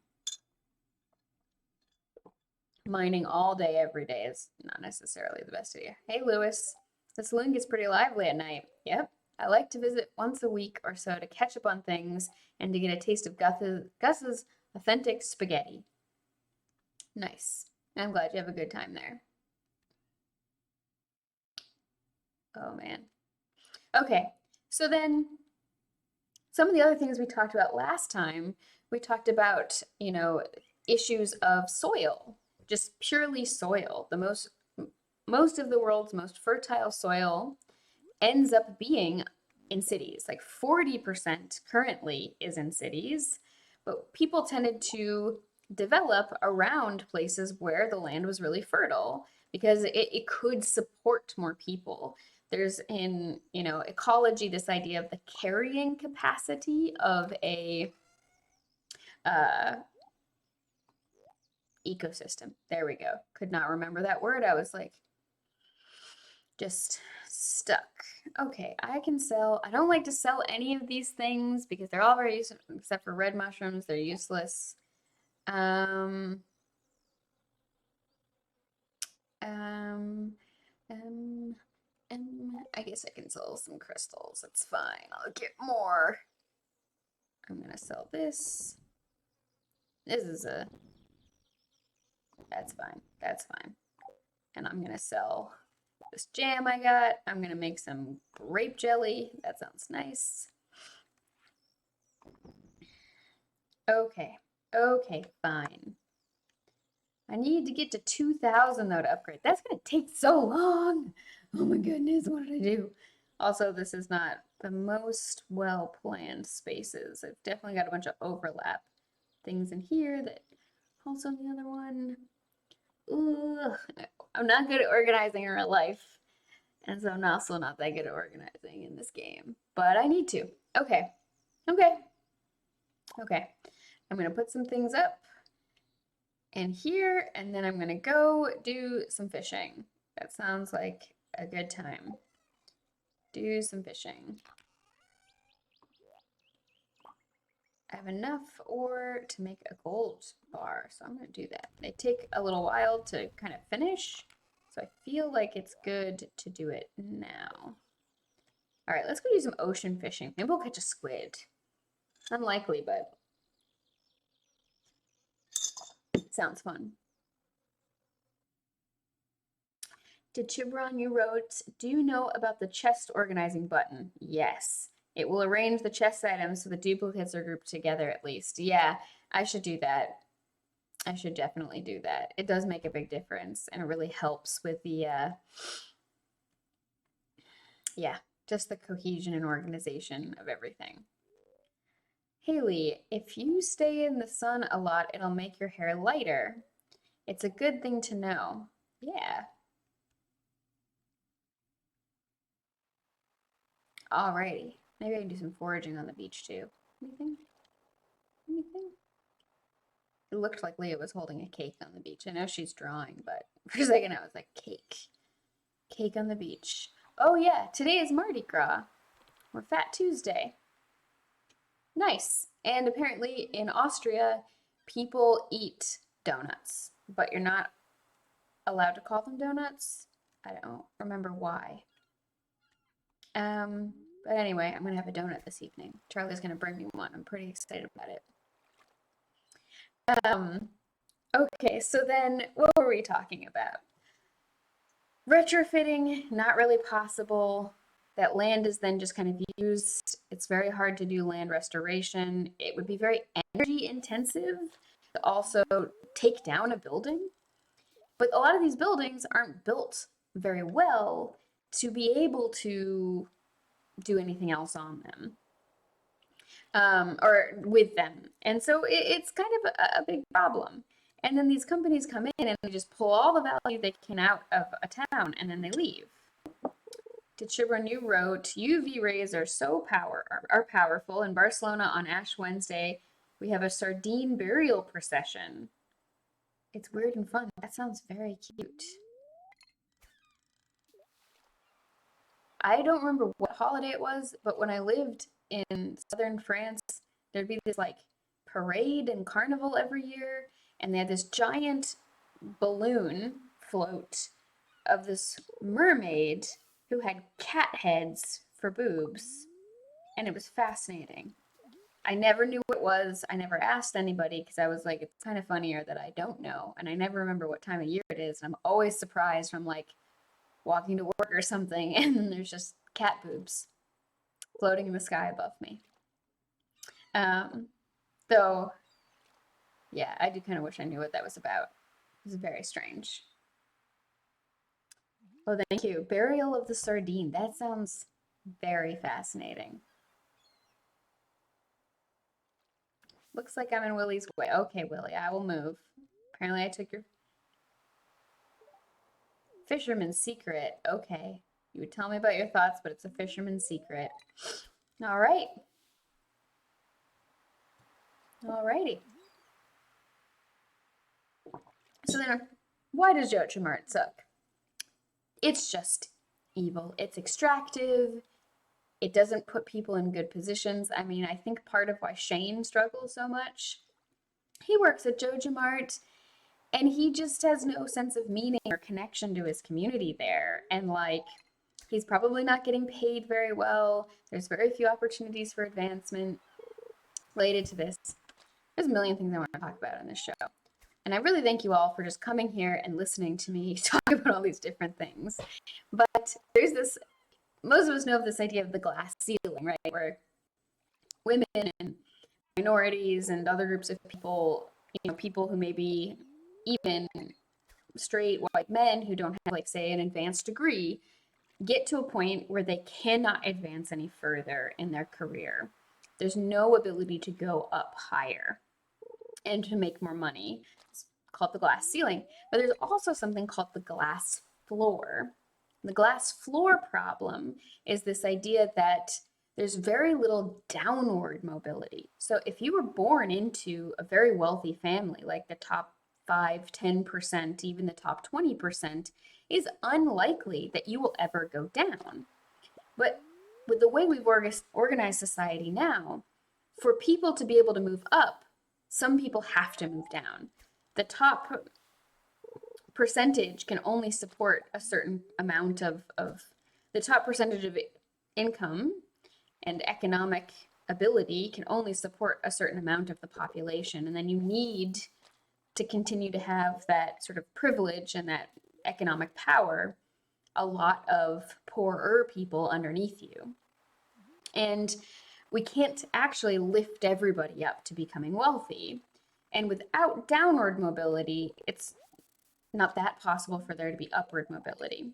Mining all day, every day is not necessarily the best idea. Hey, Lewis, the saloon gets pretty lively at night. Yep, I like to visit once a week or so to catch up on things and to get a taste of Gus's authentic spaghetti. Nice. I'm glad you have a good time there. Oh, man. Okay, so then some of the other things we talked about last time We talked about, issues of soil, just purely soil. Most of the world's most fertile soil ends up being in cities. Like 40% currently is in cities, but people tended to develop around places where the land was really fertile because it could support more people. There's in, ecology this idea of the carrying capacity of a uh, ecosystem. There we go. Could not remember that word. I was like, just stuck. Okay, I don't like to sell any of these things because they're all very useful, except for red mushrooms. They're useless. Um, um, um, I guess I can sell some crystals. It's fine. I'll get more. I'm gonna sell this. This is that's fine. That's fine. And I'm gonna sell this jam I got. I'm gonna make some grape jelly. That sounds nice. Okay. Okay, fine. I need to get to 2,000 though to upgrade. That's gonna take so long. Oh my goodness, what did I do? Also, this is not the most well-planned spaces. I've definitely got a bunch of overlap things in here that also in the other one. Ugh. I'm not good at organizing in real life. And so I'm also not that good at organizing in this game. But I need to. Okay. Okay. Okay. I'm gonna put some things up in here, and then I'm gonna go do some fishing. That sounds like a good time. Do some fishing. I have enough ore to make a gold bar, so I'm gonna do that. They take a little while to kind of finish, so I feel like it's good to do it now. All right, let's go do some ocean fishing. Maybe we'll catch a squid. Unlikely, but it sounds fun. Did Chibron, you wrote, do you know about the chest organizing button? Yes. It will arrange the chest items so the duplicates are grouped together at least. Yeah, I should do that. I should definitely do that. It does make a big difference and it really helps with the, yeah, just the cohesion and organization of everything. Haley, if you stay in the sun a lot, it'll make your hair lighter. It's a good thing to know. Yeah. Alrighty. Maybe I can do some foraging on the beach too. Anything? Anything? It looked like Leah was holding a cake on the beach. I know she's drawing, but for a second I was like, cake. Cake on the beach. Oh yeah, today is Mardi Gras. We're Fat Tuesday. Nice. And apparently in Austria, people eat donuts, but you're not allowed to call them donuts. I don't remember why. But anyway, I'm gonna have a donut this evening. Charlie's gonna bring me one. I'm pretty excited about it. Okay, so then what were we talking about? Retrofitting, not really possible. That land is then just kind of used. It's very hard to do land restoration. It would be very energy intensive to also take down a building. But a lot of these buildings aren't built very well to be able to do anything else on them. Or with them. And so it's kind of a big problem. And then these companies come in and they just pull all the value they can out of a town and then they leave. To Chibron, you wrote, UV rays are powerful. In Barcelona on Ash Wednesday, we have a sardine burial procession. It's weird and fun. That sounds very cute. I don't remember what holiday it was, but when I lived in southern France, there'd be this like parade and carnival every year, and they had this giant balloon float of this mermaid who had cat heads for boobs, and it was fascinating. I never knew what it was. I never asked anybody because I was like, it's kind of funnier that I don't know, and I never remember what time of year it is, and I'm always surprised from like walking to work or something, and then there's just cat boobs floating in the sky above me. Um, though Yeah, I do kind of wish I knew what that was about. It was very strange. Oh, thank you. Burial of the Sardine. That sounds very fascinating. Looks like I'm in Willie's way. Okay, Willie, I will move. Apparently I took your fisherman's secret. Okay. You would tell me about your thoughts, but it's a fisherman's secret. All right. All righty. So then, why does Joja Mart suck? It's just evil. It's extractive. It doesn't put people in good positions. I mean, I think part of why Shane struggles so much, he works at Joja Mart and he just has no sense of meaning or connection to his community there. And like, he's probably not getting paid very well. There's very few opportunities for advancement related to this. There's a million things I want to talk about in this show. And I really thank you all for just coming here and listening to me talk about all these different things. But there's this, most of us know of this idea of the glass ceiling, right? Where women and minorities and other groups of people, people who may be even straight white men who don't have, like, say, an advanced degree, get to a point where they cannot advance any further in their career. There's no ability to go up higher and to make more money. It's called the glass ceiling. But there's also something called the glass floor. The glass floor problem is this idea that there's very little downward mobility. So if you were born into a very wealthy family, like the top 5, 10%, even the top 20%, is unlikely that you will ever go down. But with the way we've organized society now, for people to be able to move up, some people have to move down. The top percentage can only support a certain amount of the top percentage of income and economic ability can only support a certain amount of the population. And then you need to continue to have that sort of privilege and that economic power, a lot of poorer people underneath you. And we can't actually lift everybody up to becoming wealthy. And without downward mobility, it's not that possible for there to be upward mobility.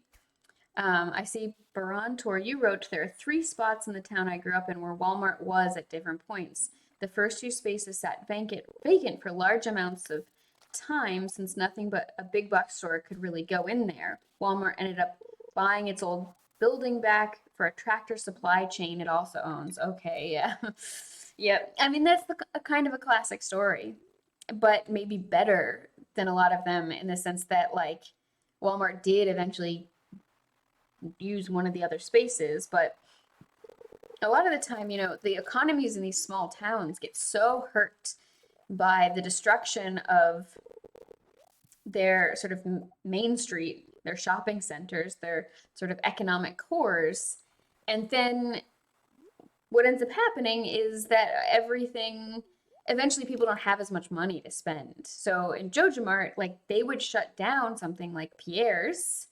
I see Baran Tor, you wrote, there are 3 spots in the town I grew up in where Walmart was at different points. The first 2 spaces sat vacant for large amounts of time since nothing but a big box store could really go in there. Walmart ended up buying its old building back for a Tractor Supply chain it also owns. Okay, yeah. Yep. I mean, that's a kind of a classic story, but maybe better than a lot of them in the sense that, like, Walmart did eventually use one of the other spaces, but a lot of the time, the economies in these small towns get so hurt by the destruction of their sort of main street, their shopping centers, their sort of economic cores. And then what ends up happening is that eventually people don't have as much money to spend. So in Joja Mart, like, they would shut down something like Pierre's,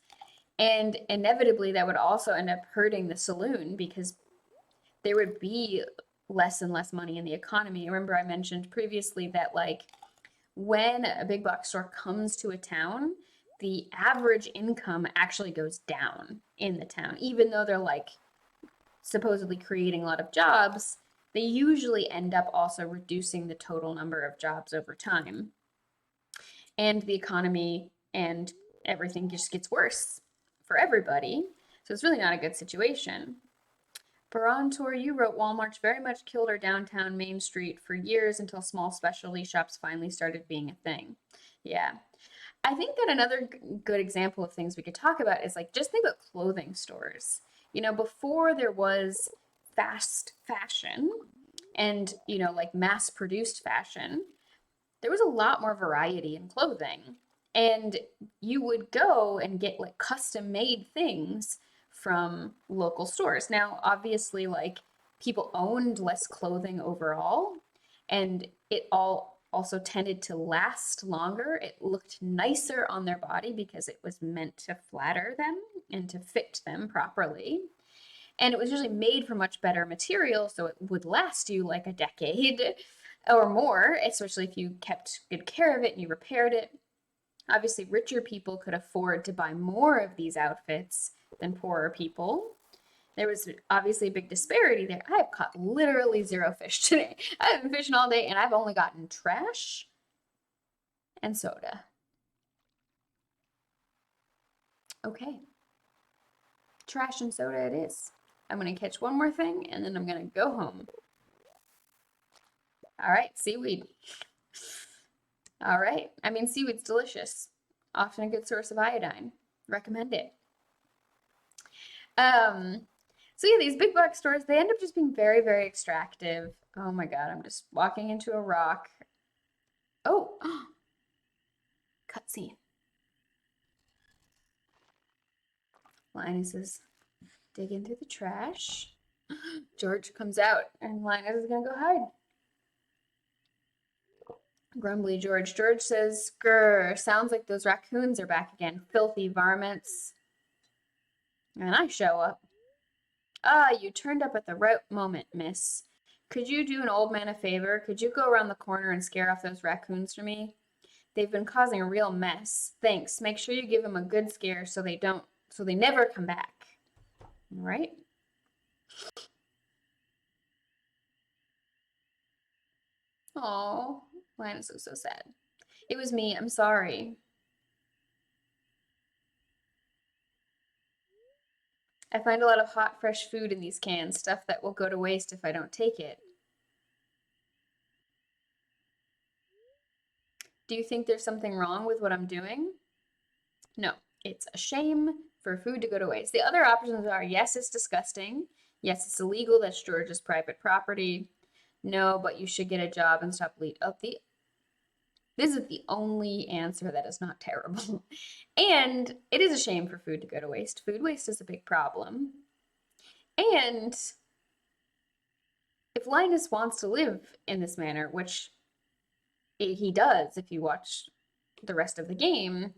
and inevitably that would also end up hurting the saloon because there would be less and less money in the economy. Remember I mentioned previously that, like, when a big box store comes to a town, the average income actually goes down in the town. Even though they're, like, supposedly creating a lot of jobs, they usually end up also reducing the total number of jobs over time. And the economy and everything just gets worse for everybody. So it's really not a good situation. Barantor, you wrote Walmart very much killed our downtown Main Street for years until small specialty shops finally started being a thing. Yeah. I think that another good example of things we could talk about is, like, just think about clothing stores. Before there was fast fashion and, like, mass produced fashion, there was a lot more variety in clothing. And you would go and get, like, custom made things from local stores. Now, obviously, like, people owned less clothing overall, and it all also tended to last longer. It looked nicer on their body because it was meant to flatter them and to fit them properly. And it was usually made from much better material, so it would last you like a decade. or more, especially if you kept good care of it and you repaired it. Obviously, richer people could afford to buy more of these outfits than poorer people. There was obviously a big disparity there. I have caught literally zero fish today. I've been fishing all day and I've only gotten trash and soda. Okay, trash and soda it is. I'm gonna catch one more thing and then I'm gonna go home. All right, seaweed. All right, I mean, seaweed's delicious. Often a good source of iodine. Recommend it. Um, so yeah, these big box stores, they end up just being very, very extractive. Oh my God, I'm just walking into a rock. Oh, cutscene. Linus is digging through the trash. George comes out and Linus is gonna go hide. Grumbly George. George says, grr, sounds like those raccoons are back again. Filthy varmints. And I show up. Ah, you turned up at the right moment, miss. Could you do an old man a favor? Could you go around the corner and scare off those raccoons for me? They've been causing a real mess. Thanks. Make sure you give them a good scare so they never come back. All right? Oh, Linus looks so sad. It was me. I'm sorry. I find a lot of hot, fresh food in these cans, stuff that will go to waste if I don't take it. Do you think there's something wrong with what I'm doing? No, it's a shame for food to go to waste. The other options are yes, it's disgusting. Yes, it's illegal. That's George's private property. No, but you should get a job and stop this is the only answer that is not terrible. And it is a shame for food to go to waste. Food waste is a big problem. And if Linus wants to live in this manner, which he does if you watch the rest of the game,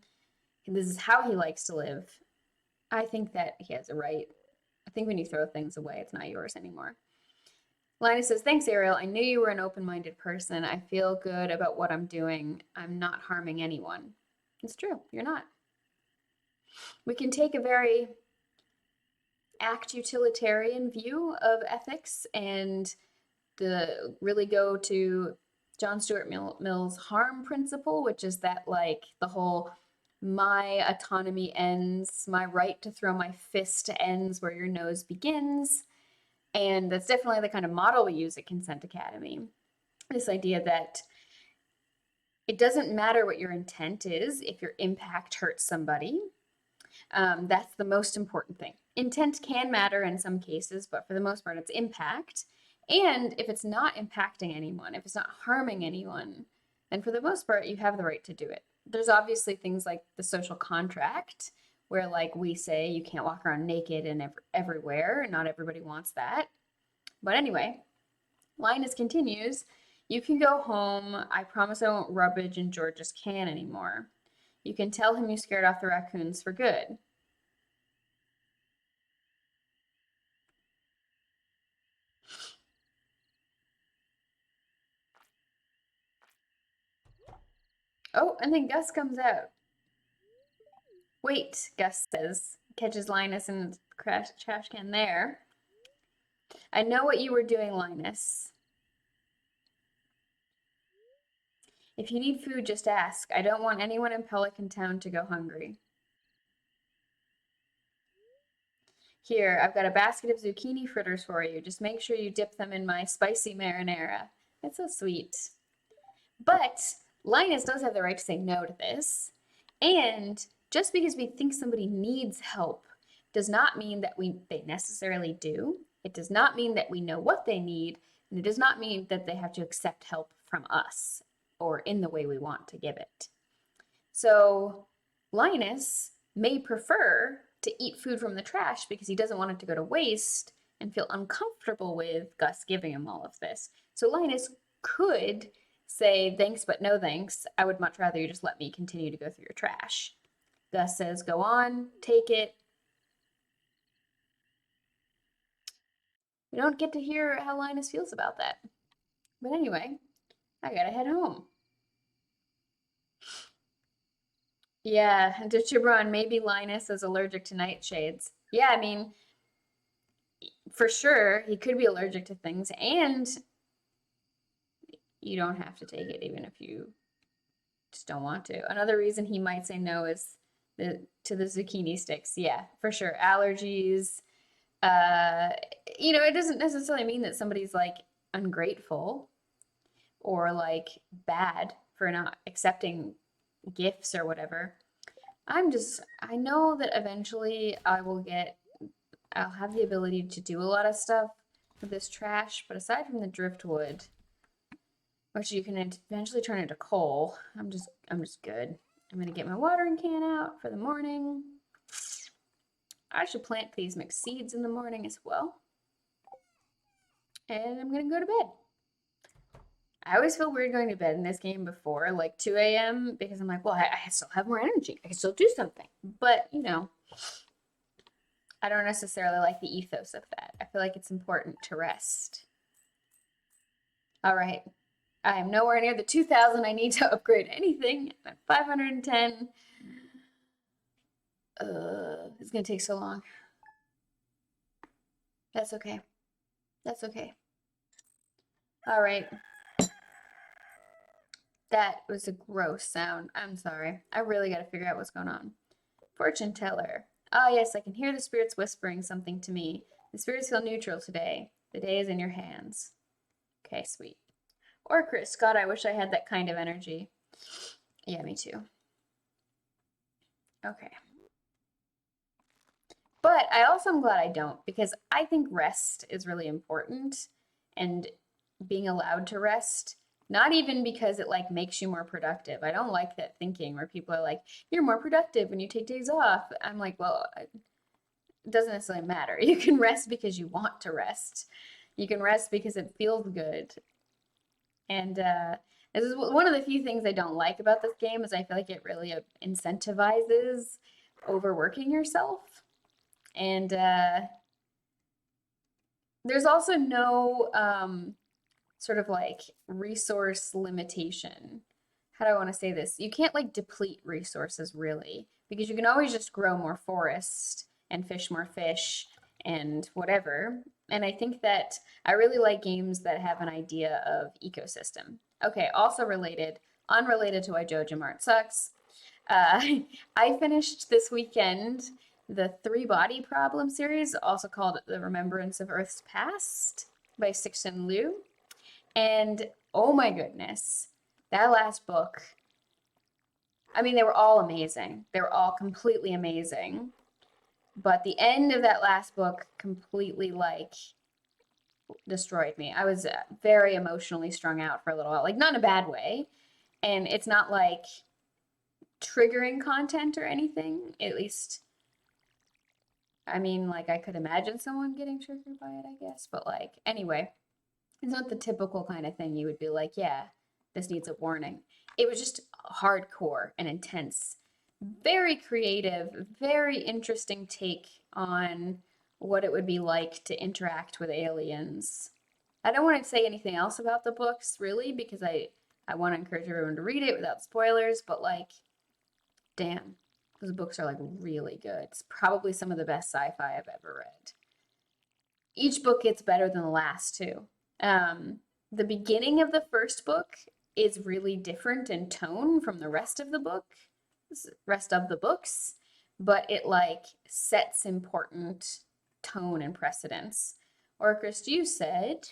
and this is how he likes to live, I think that he has a right. I think when you throw things away, it's not yours anymore. Linus says, thanks, Ariel. I knew you were an open-minded person. I feel good about what I'm doing. I'm not harming anyone. It's true. You're not. We can take a very act utilitarian view of ethics and really go to John Stuart Mill's harm principle, which is that like the whole my autonomy ends, my right to throw my fist ends where your nose begins. And that's definitely the kind of model we use at Consent Academy. This idea that it doesn't matter what your intent is if your impact hurts somebody. That's the most important thing. Intent can matter in some cases, but for the most part, it's impact. And if it's not impacting anyone, if it's not harming anyone, then for the most part, you have the right to do it. There's obviously things like the social contract, where like we say you can't walk around naked and everywhere. Not everybody wants that. But anyway, Linus continues, you can go home. I promise I won't rubbage in George's can anymore. You can tell him you scared off the raccoons for good. Oh, and then Gus comes out. Wait, Gus says, catches Linus in the trash can there. I know what you were doing, Linus. If you need food, just ask. I don't want anyone in Pelican Town to go hungry. Here, I've got a basket of zucchini fritters for you. Just make sure you dip them in my spicy marinara. It's so sweet. But Linus does have the right to say no to this. And just because we think somebody needs help does not mean that they necessarily do. It does not mean that we know what they need, and it does not mean that they have to accept help from us or in the way we want to give it. So Linus may prefer to eat food from the trash because he doesn't want it to go to waste and feel uncomfortable with Gus giving him all of this. So Linus could say, thanks, but no thanks. I would much rather you just let me continue to go through your trash. Gus says, go on, take it. We don't get to hear how Linus feels about that. But anyway, I gotta head home. Yeah, and to Gibran, maybe Linus is allergic to nightshades. Yeah, I mean, for sure, he could be allergic to things, and you don't have to take it even if you just don't want to. Another reason he might say no is to the zucchini sticks. Yeah, for sure. Allergies. Uh, it doesn't necessarily mean that somebody's like ungrateful or like bad for not accepting gifts or whatever. I know that eventually I'll have the ability to do a lot of stuff with this trash, but aside from the driftwood, which you can eventually turn into coal, I'm just good. I'm gonna get my watering can out for the morning. I should plant these mixed seeds in the morning as well. And I'm gonna go to bed. I always feel weird going to bed in this game before like 2 a.m. because I'm like, well, I still have more energy. I can still do something. But, I don't necessarily like the ethos of that. I feel like it's important to rest. All right. I am nowhere near the 2,000 I need to upgrade anything. I'm at 510. It's gonna take so long. That's okay. That's okay. All right. That was a gross sound. I'm sorry. I really got to figure out what's going on. Fortune teller. Ah, yes, I can hear the spirits whispering something to me. The spirits feel neutral today. The day is in your hands. Okay, sweet. Or Chris, God, I wish I had that kind of energy. Yeah, me too. Okay. But I also am glad I don't because I think rest is really important and being allowed to rest, not even because it like makes you more productive. I don't like that thinking where people are like, you're more productive when you take days off. I'm like, well, it doesn't necessarily matter. You can rest because you want to rest. You can rest because it feels good. And this is one of the few things I don't like about this game is I feel like it really incentivizes overworking yourself. And there's also no sort of like resource limitation. How do I want to say this? You can't like deplete resources really because you can always just grow more forest and fish more fish and whatever. And I think that I really like games that have an idea of ecosystem. Okay, also related, unrelated to why Joja Mart sucks. Uh, I finished this weekend the Three Body Problem series, also called The Remembrance of Earth's Past by Sixton Liu. And oh my goodness, that last book, I mean, they were all amazing. They were all completely amazing. But the end of that last book completely like destroyed me. I was very emotionally strung out for a little while, like not in a bad way. And it's not like triggering content or anything. At least, I mean, like I could imagine someone getting triggered by it, I guess. But like, anyway, it's not the typical kind of thing you would be like, yeah, this needs a warning. It was just hardcore and intense. Very creative, very interesting take on what it would be like to interact with aliens. I don't want to say anything else about the books, really, because I want to encourage everyone to read it without spoilers, but like, damn, those books are like really good. It's probably some of the best sci-fi I've ever read. Each book gets better than the last too. The beginning of the first book is really different in tone from the rest of the books, but it like sets important tone and precedence. Orchrist, you said,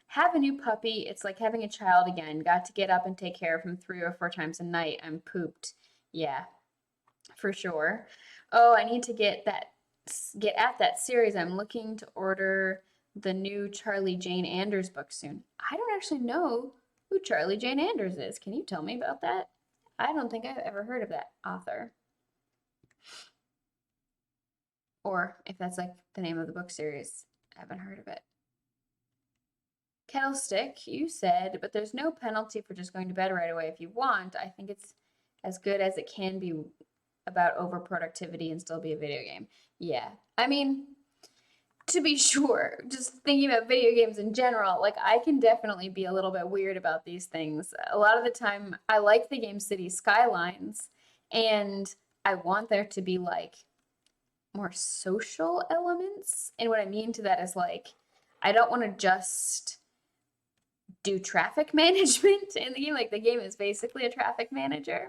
have a new puppy. It's like having a child again. Got to get up and take care of him 3 or 4 times a night. I'm pooped. Yeah, for sure. Oh, I need to get at that series. I'm looking to order the new Charlie Jane Anders book soon. I don't actually know who Charlie Jane Anders is. Can you tell me about that? I don't think I've ever heard of that author. Or if that's like the name of the book series, I haven't heard of it. Kettlestick, you said, but there's no penalty for just going to bed right away if you want. I think it's as good as it can be about overproductivity and still be a video game. Yeah. I mean, to be sure, just thinking about video games in general, like I can definitely be a little bit weird about these things. A lot of the time, I like the game City Skylines, and I want there to be like more social elements. And what I mean to that is like, I don't want to just do traffic management in the game. Like the game is basically a traffic manager.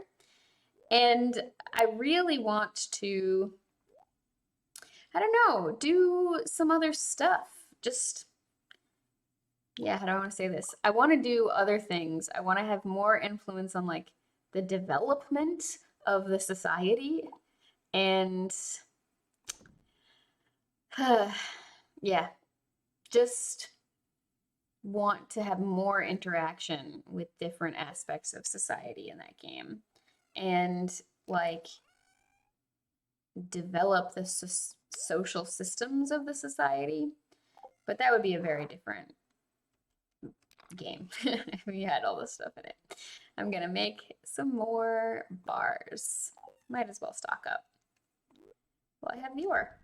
And I really want to, I don't know, do some other stuff. Just, yeah, how do I want to say this? I want to do other things. I want to have more influence on like the development of the society. And yeah, just want to have more interaction with different aspects of society in that game. And like develop the social systems of the society. But that would be a very different game if we had all this stuff in it. I'm gonna make some more bars. Might as well stock up. Well, I have the ore.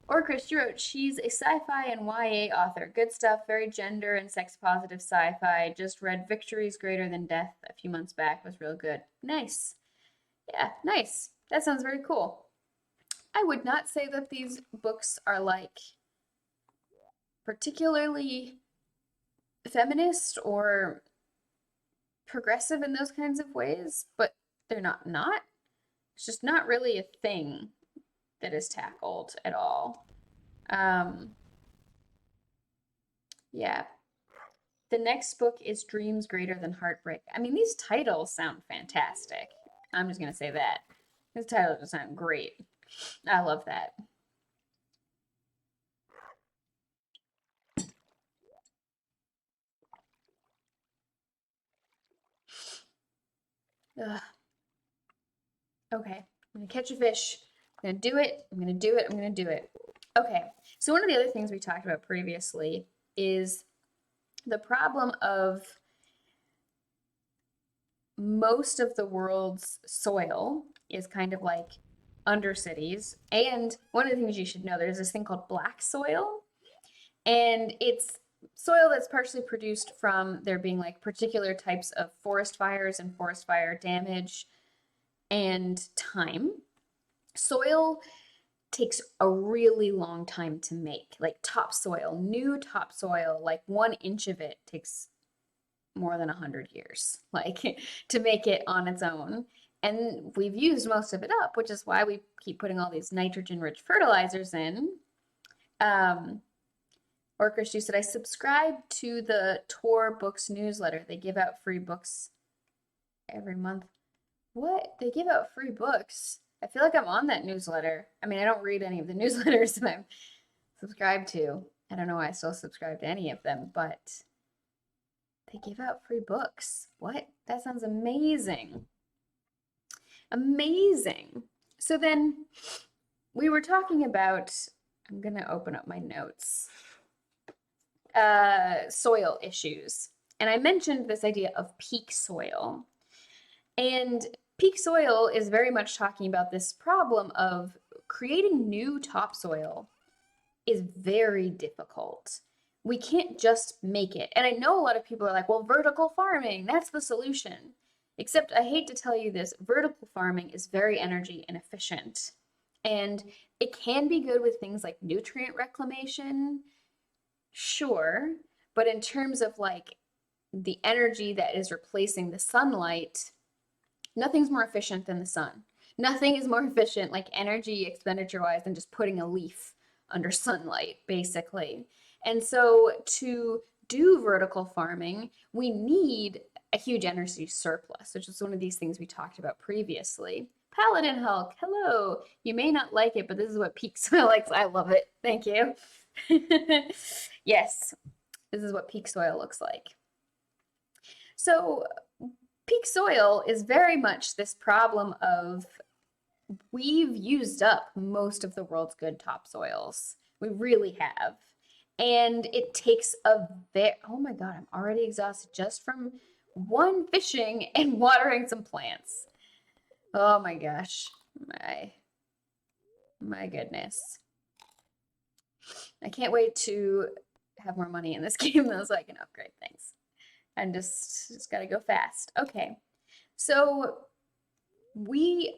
Or Chris, you wrote, she's a sci-fi and YA author. Good stuff, very gender and sex positive sci-fi. Just read Victories Greater Than Death a few months back. Was real good. Nice. Yeah, nice. That sounds very cool. I would not say that these books are like particularly feminist or progressive in those kinds of ways, but they're not. It's just not really a thing that is tackled at all. Yeah. The next book is Dreams Greater Than Heartbreak. I mean, these titles sound fantastic. I'm just going to say that. These titles just sound great. I love that. Ugh. Okay, I'm gonna catch a fish. I'm gonna do it. I'm gonna do it. I'm gonna do it. Okay, so one of the other things we talked about previously is the problem of most of the world's soil is kind of like undercities. And one of the things you should know, there's this thing called black soil, and it's soil that's partially produced from there being like particular types of forest fires and forest fire damage and time. Soil takes a really long time to make. Like topsoil, new topsoil, like 1 inch of it takes more than 100 years, like to make it on its own. And we've used most of it up, which is why we keep putting all these nitrogen-rich fertilizers in. Or Chris, you said, I subscribe to the Tor Books newsletter. They give out free books every month. What? They give out free books? I feel like I'm on that newsletter. I mean, I don't read any of the newsletters that I'm subscribed to. I don't know why I still subscribe to any of them, but they give out free books. What? That sounds amazing. Amazing. So then we were talking about, I'm going to open up my notes, soil issues. And I mentioned this idea of peak soil. And peak soil is very much talking about this problem of creating new topsoil is very difficult. We can't just make it. And I know a lot of people are like, well, vertical farming, that's the solution. Except I hate to tell you this, vertical farming is very energy inefficient. And it can be good with things like nutrient reclamation, sure. But in terms of like the energy that is replacing the sunlight, nothing's more efficient than the sun. Nothing is more efficient, like energy expenditure wise, than just putting a leaf under sunlight, basically. And so to do vertical farming, we need a huge energy surplus, which is one of these things we talked about previously. Paladin Hulk, hello. You may not like it, but this is what peak soil likes. I love it. Thank you. Yes, this is what peak soil looks like. So peak soil is very much this problem of we've used up most of the world's good topsoils. We really have. And it takes a oh my God, I'm already exhausted just from one fishing and watering some plants. Oh my gosh. My goodness. I can't wait to have more money in this game though, so I can upgrade things. And just gotta go fast. Okay, so we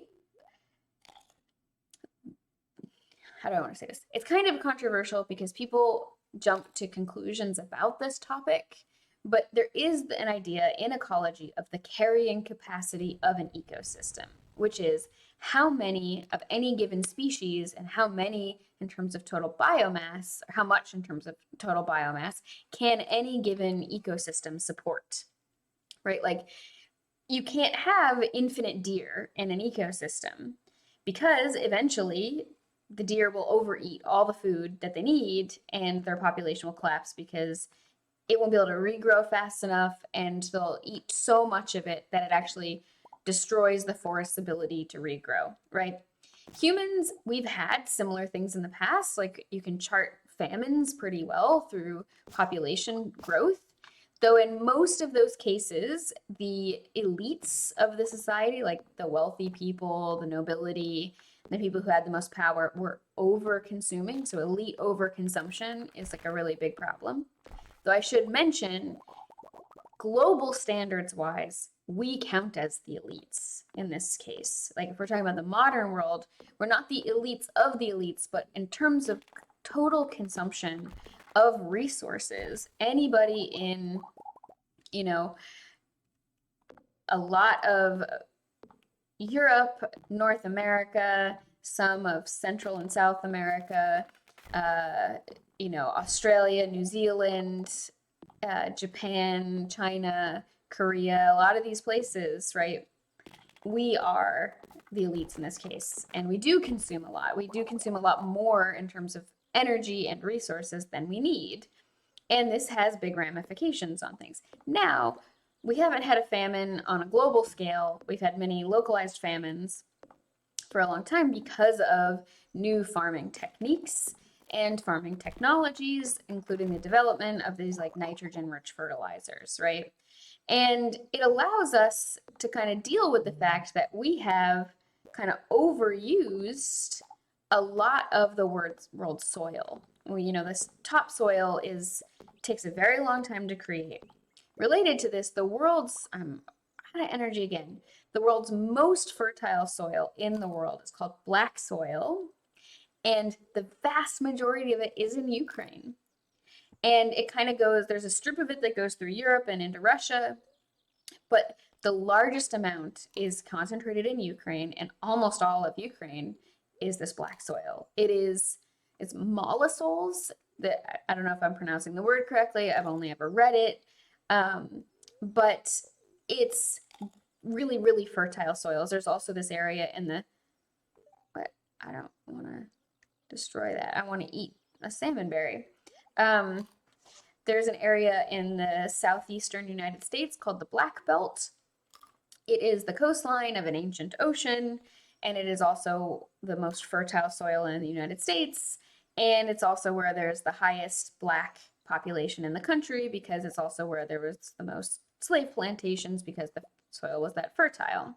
how do I want to say this? It's kind of controversial because people jump to conclusions about this topic, but there is an idea in ecology of the carrying capacity of an ecosystem, which is how many of any given species and how many in terms of total biomass, or how much in terms of total biomass, can any given ecosystem support, right? Like you can't have infinite deer in an ecosystem because eventually the deer will overeat all the food that they need and their population will collapse because it won't be able to regrow fast enough and they'll eat so much of it that it actually destroys the forest's ability to regrow, right? Humans, we've had similar things in the past, like you can chart famines pretty well through population growth. Though in most of those cases, the elites of the society, like the wealthy people, the nobility, the people who had the most power, were over consuming. So elite overconsumption is like a really big problem. Though I should mention, global standards wise, we count as the elites in this case. Like if we're talking about the modern world, we're not the elites of the elites, but in terms of total consumption of resources, anybody in, you know, a lot of Europe, North America, some of Central and South America, Australia, New Zealand, Japan, China, Korea, a lot of these places, right? We are the elites in this case, and we do consume a lot. We do consume a lot more in terms of energy and resources than we need. And this has big ramifications on things. Now, we haven't had a famine on a global scale. We've had many localized famines for a long time because of new farming techniques and farming technologies, including the development of these like nitrogen-rich fertilizers, right? And it allows us to kind of deal with the fact that we have kind of overused a lot of the world's soil. This topsoil takes a very long time to create. Related to this, the world's energy again. The world's most fertile soil in the world is called black soil, and the vast majority of it is in Ukraine. And it kind of goes, there's a strip of it that goes through Europe and into Russia, but the largest amount is concentrated in Ukraine, and almost all of Ukraine is this black soil. It's mollisols that I don't know if I'm pronouncing the word correctly. I've only ever read it. But it's really, really fertile soils. There's also this area but I don't want to destroy that. I want to eat a salmon berry. There's an area in the southeastern United States called the Black Belt. It is the coastline of an ancient ocean, and it is also the most fertile soil in the United States. And it's also where there's the highest Black population in the country because it's also where there was the most slave plantations because the soil was that fertile,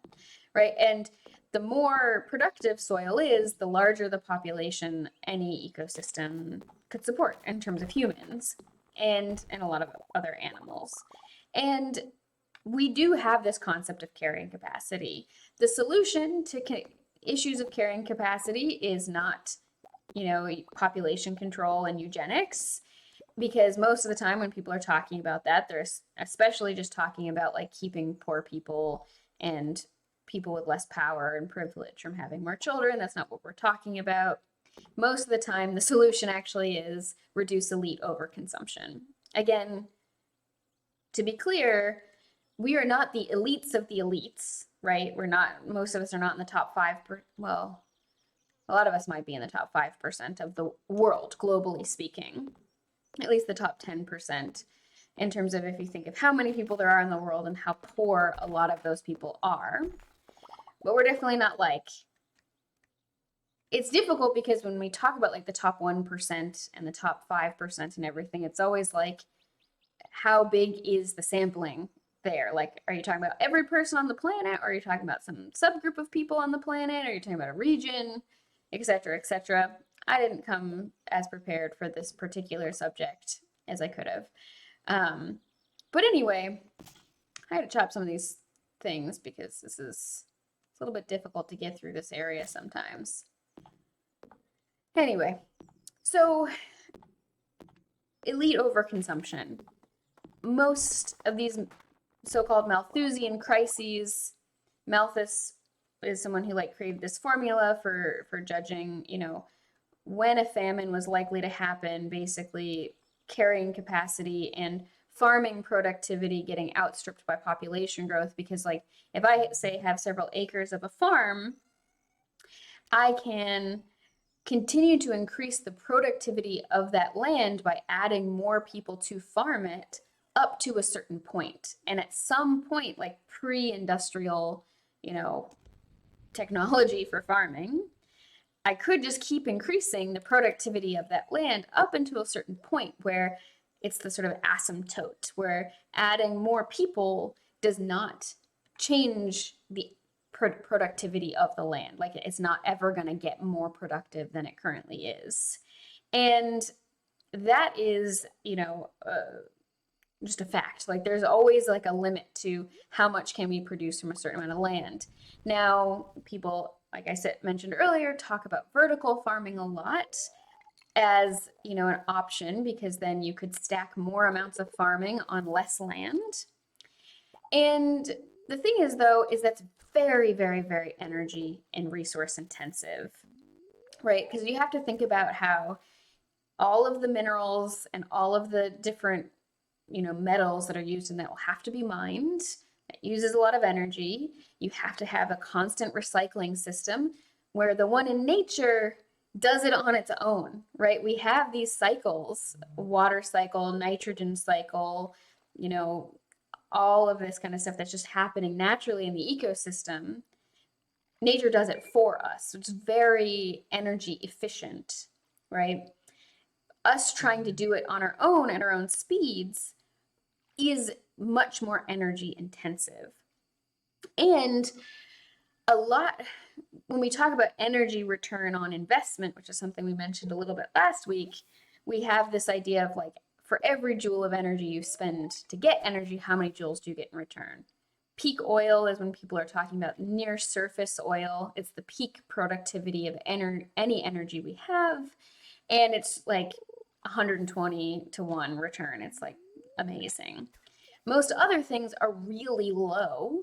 right? And the more productive soil is, the larger the population any ecosystem could support in terms of humans and a lot of other animals. And we do have this concept of carrying capacity. The solution to issues of carrying capacity is not, population control and eugenics, because most of the time when people are talking about that, they're especially just talking about like keeping poor people and people with less power and privilege from having more children. That's not what we're talking about. Most of the time, the solution actually is reduce elite overconsumption. Again, to be clear, we are not the elites of the elites, right? Most of us are not in the top 5%. Well, a lot of us might be in the top 5% of the world, globally speaking, at least the top 10%, in terms of if you think of how many people there are in the world and how poor a lot of those people are. But we're definitely not it's difficult because when we talk about like the top 1% and the top 5% and everything, it's always like, how big is the sampling there? Like, are you talking about every person on the planet? Or are you talking about some subgroup of people on the planet? Are you talking about a region? etc., etc. I didn't come as prepared for this particular subject as I could have. But anyway, I had to chop some of these things because this is a little bit difficult to get through this area sometimes. Anyway, so elite overconsumption. Most of these so-called Malthusian crises, Malthus is someone who like created this formula for judging, when a famine was likely to happen, basically carrying capacity and farming productivity getting outstripped by population growth. Because like if I say have several acres of a farm, I can continue to increase the productivity of that land by adding more people to farm it up to a certain point. And at some point, like pre-industrial, technology for farming, I could just keep increasing the productivity of that land up until a certain point where it's the sort of asymptote, where adding more people does not change the productivity of the land. Like it's not ever going to get more productive than it currently is. And that is, just a fact. Like there's always like a limit to how much can we produce from a certain amount of land. Now, people, like I said, mentioned earlier, talk about vertical farming a lot as, an option, because then you could stack more amounts of farming on less land. And the thing is, though, is that's very, very, very energy and resource intensive, right? Because you have to think about how all of the minerals and all of the different, metals that are used in that will have to be mined. It uses a lot of energy. You have to have a constant recycling system, where the one in nature does it on its own, right? We have these cycles, water cycle, nitrogen cycle, all of this kind of stuff that's just happening naturally in the ecosystem. Nature does it for us. It's very energy efficient, right? Us trying to do it on our own at our own speeds is much more energy intensive. And a lot, when we talk about energy return on investment, which is something we mentioned a little bit last week, we have this idea of like, for every joule of energy you spend to get energy, how many joules do you get in return? Peak oil is when people are talking about near surface oil. It's the peak productivity of any energy we have. And it's like 120 to 1 return. It's like amazing. Most other things are really low,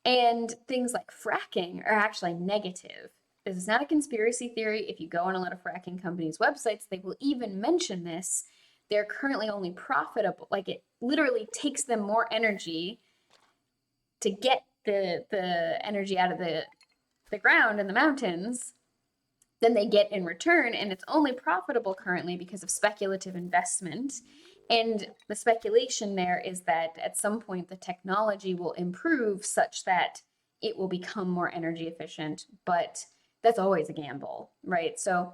and things like fracking are actually negative. This is not a conspiracy theory. If you go on a lot of fracking companies' websites, they will even mention this. They're currently only profitable. Like it literally takes them more energy to get the energy out of the ground in the mountains than they get in return. And it's only profitable currently because of speculative investment. And the speculation there is that at some point the technology will improve such that it will become more energy efficient, but that's always a gamble, right? So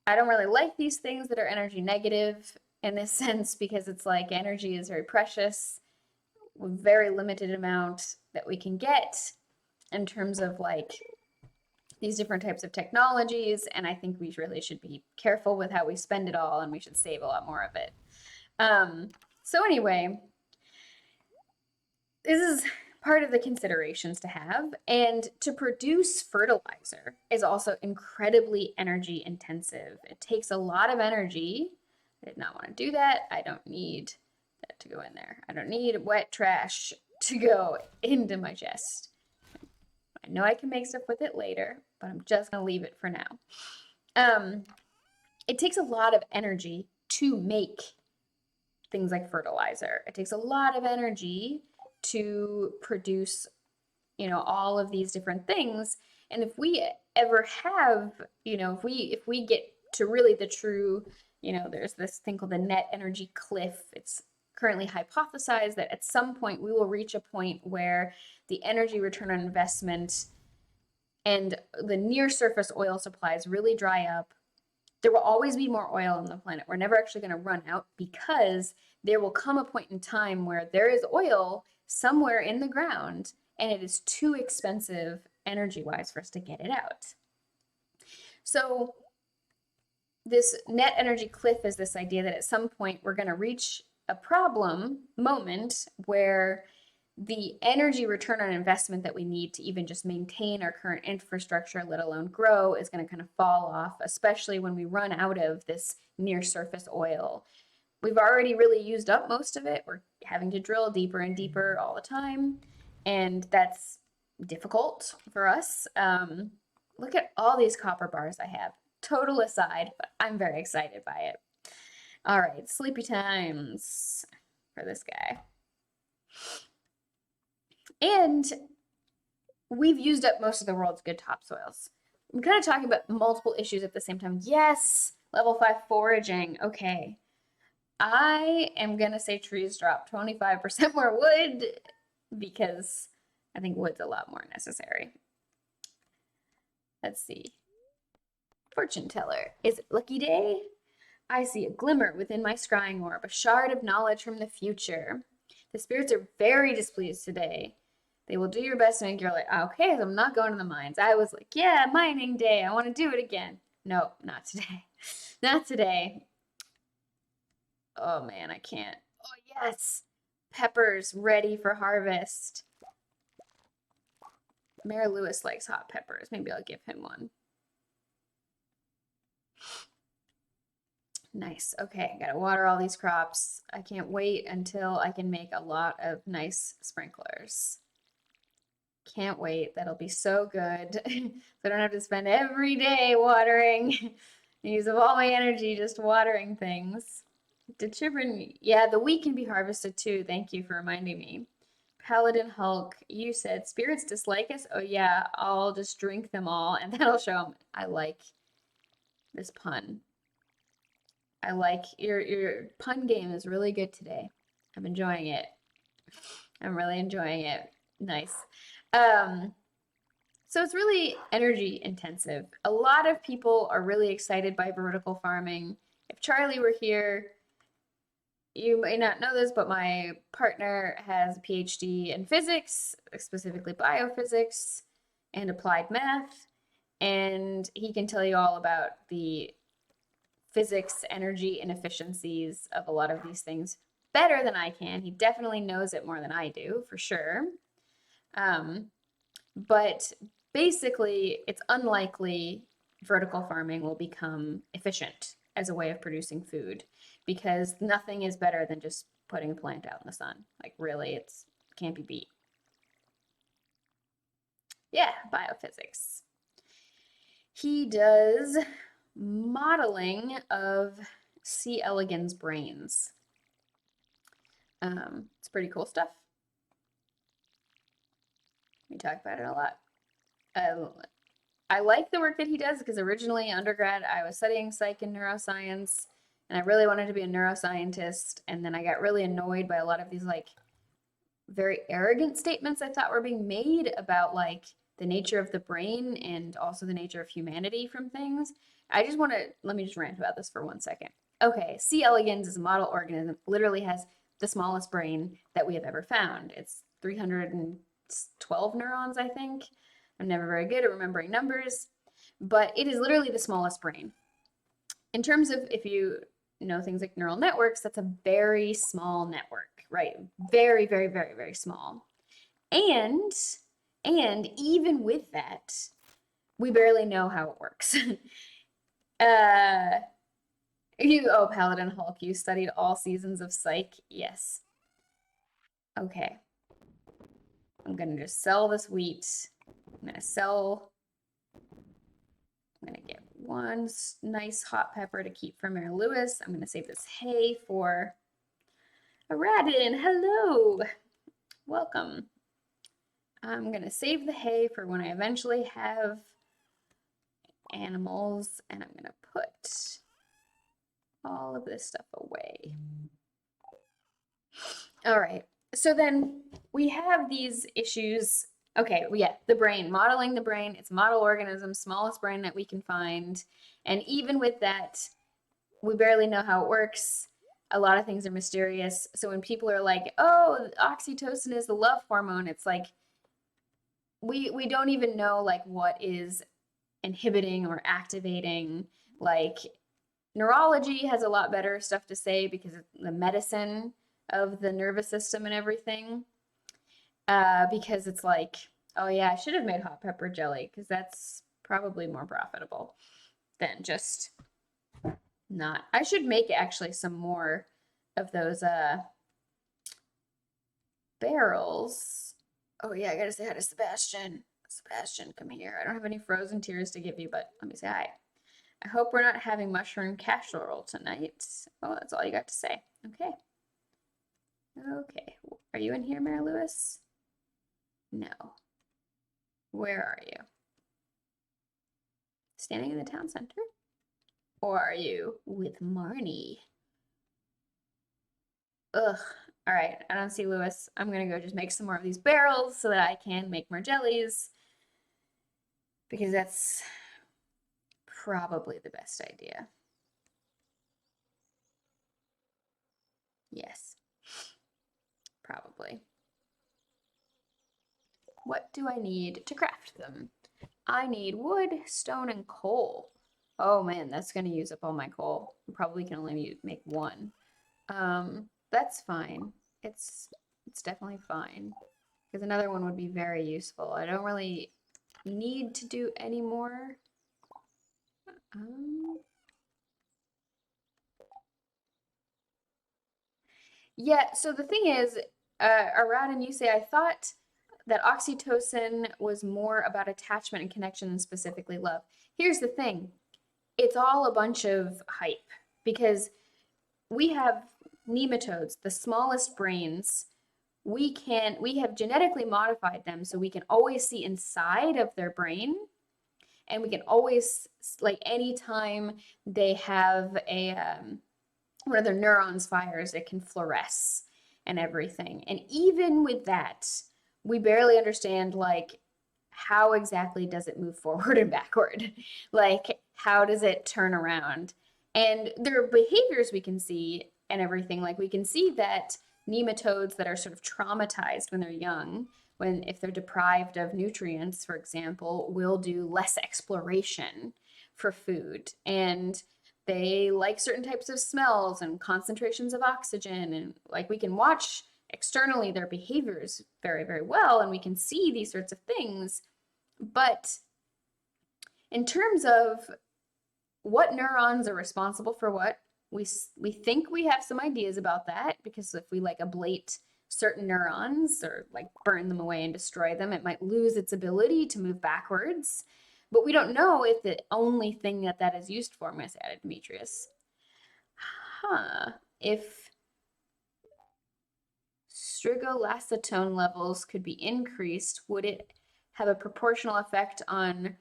I don't really like these things that are energy negative in this sense, because it's like energy is very precious, with very limited amount that we can get in terms of like these different types of technologies. And I think we really should be careful with how we spend it all, and we should save a lot more of it. So anyway, this is part of the considerations to have. And to produce fertilizer is also incredibly energy intensive. It takes a lot of energy. I did not want to do that. I don't need that to go in there. I don't need wet trash to go into my chest. I know I can make stuff with it later, but I'm just going to leave it for now. It takes a lot of energy to make things like fertilizer. It takes a lot of energy to produce, all of these different things. And if we ever have, if we get to really the true, there's this thing called the net energy cliff. It's currently hypothesized that at some point we will reach a point where the energy return on investment and the near surface oil supplies really dry up. There will always be more oil on the planet. We're never actually going to run out, because there will come a point in time where there is oil somewhere in the ground and it is too expensive energy-wise for us to get it out. So this net energy cliff is this idea that at some point we're going to reach a problem moment where the energy return on investment that we need to even just maintain our current infrastructure, let alone grow, is going to kind of fall off, especially when we run out of this near surface oil. We've already really used up most of it. We're having to drill deeper and deeper all the time, and that's difficult for us. Look at all these copper bars I have. Total aside, but I'm very excited by it. All right, sleepy times for this guy. And we've used up most of the world's good topsoils. I'm kind of talking about multiple issues at the same time. Yes, level 5 foraging. Okay. I am going to say trees drop 25% more wood because I think wood's a lot more necessary. Let's see. Fortune teller. Is it lucky day? I see a glimmer within my scrying orb, a shard of knowledge from the future. The spirits are very displeased today. They will do your best to make your life. Okay, so I'm not going to the mines. I was like, yeah, mining day. I want to do it again. No, not today. Not today. Oh man, I can't. Oh yes, peppers ready for harvest. Mayor Lewis likes hot peppers. Maybe I'll give him one. Nice. Okay, gotta water all these crops. I can't wait until I can make a lot of nice sprinklers. Can't wait. That'll be so good. So I don't have to spend every day watering. Use up all my energy just watering things. Did children? Yeah, the wheat can be harvested too. Thank you for reminding me. Paladin Hulk, you said spirits dislike us. Oh yeah, I'll just drink them all and that'll show them. I like this pun. I like your pun game is really good today. I'm enjoying it. I'm really enjoying it. Nice. So it's really energy intensive. A lot of people are really excited by vertical farming. If Charlie were here, you may not know this, but my partner has a PhD in physics, specifically biophysics and applied math, and he can tell you all about the physics, energy inefficiencies of a lot of these things better than I can. He definitely knows it more than I do, for sure. But basically, it's unlikely vertical farming will become efficient as a way of producing food because nothing is better than just putting a plant out in the sun. Like really, it can't be beat. Yeah, biophysics. He does modeling of C. elegans brains. It's pretty cool stuff. We talk about it a lot. I like the work that he does because originally undergrad I was studying psych and neuroscience and I really wanted to be a neuroscientist, and then I got really annoyed by a lot of these like very arrogant statements I thought were being made about like the nature of the brain and also the nature of humanity from things. I just want to let me just rant about this for 1 second. Okay, C. elegans is a model organism, literally has the smallest brain that we have ever found. It's 312 neurons, I think. I'm never very good at remembering numbers, but it is literally the smallest brain. In terms of if you know things like neural networks, that's a very small network, right? Very, very, very, very small. And even with that, we barely know how it works. Oh, Paladin Hulk, you studied all seasons of Psych? Yes. Okay. I'm gonna just sell this wheat. I'm gonna get one nice hot pepper to keep for Mayor Lewis. I'm gonna save this hay for Radin. Hello, welcome. I'm gonna save the hay for when I eventually have animals, and I'm gonna put all of this stuff away. All right, so then we have these issues. Okay, yeah, the brain, modeling the brain. It's a model organism, smallest brain that we can find. And even with that, we barely know how it works. A lot of things are mysterious. So when people are like, oh, oxytocin is the love hormone, it's like, we don't even know like what is inhibiting or activating. Like neurology has a lot better stuff to say because of the medicine of the nervous system and everything. Because it's like, oh yeah, I should have made hot pepper jelly because that's probably more profitable than just not. I should make actually some more of those barrels. Oh yeah, I gotta say hi to Sebastian. Sebastian, come here. I don't have any frozen tears to give you, but let me say hi. I hope we're not having mushroom casserole tonight. Oh, that's all you got to say. Okay. Okay. Are you in here, Mary Lewis? No. Where are you? Standing in the town center? Or are you with Marnie? Ugh. All right. I don't see Lewis. I'm going to go just make some more of these barrels so that I can make more jellies. Because that's probably the best idea. Yes. Probably. What do I need to craft them? I need wood, stone, and coal. Oh man, that's going to use up all my coal. I probably can only make one. That's fine. It's definitely fine. Because another one would be very useful. I don't really need to do any more. Um, yeah, so the thing is, Arad and you say, I thought that oxytocin was more about attachment and connection than specifically love. Here's the thing, it's all a bunch of hype because we have nematodes, the smallest brains. We have genetically modified them so we can always see inside of their brain, and we can always, like, anytime they have a one of their neurons fires, it can fluoresce and everything. And even with that, we barely understand like how exactly does it move forward and backward? Like how does it turn around? And there are behaviors we can see and everything. Like we can see that nematodes that are sort of traumatized when they're young, when if they're deprived of nutrients, for example, will do less exploration for food. And they like certain types of smells and concentrations of oxygen. And like we can watch externally their behaviors very, very well, and we can see these sorts of things. But in terms of what neurons are responsible for what, we think we have some ideas about that, because if we like ablate certain neurons or like burn them away and destroy them, it might lose its ability to move backwards. But we don't know if the only thing that that is used for, I'm going to say out of Demetrius, if strigolacetone levels could be increased, would it have a proportional effect on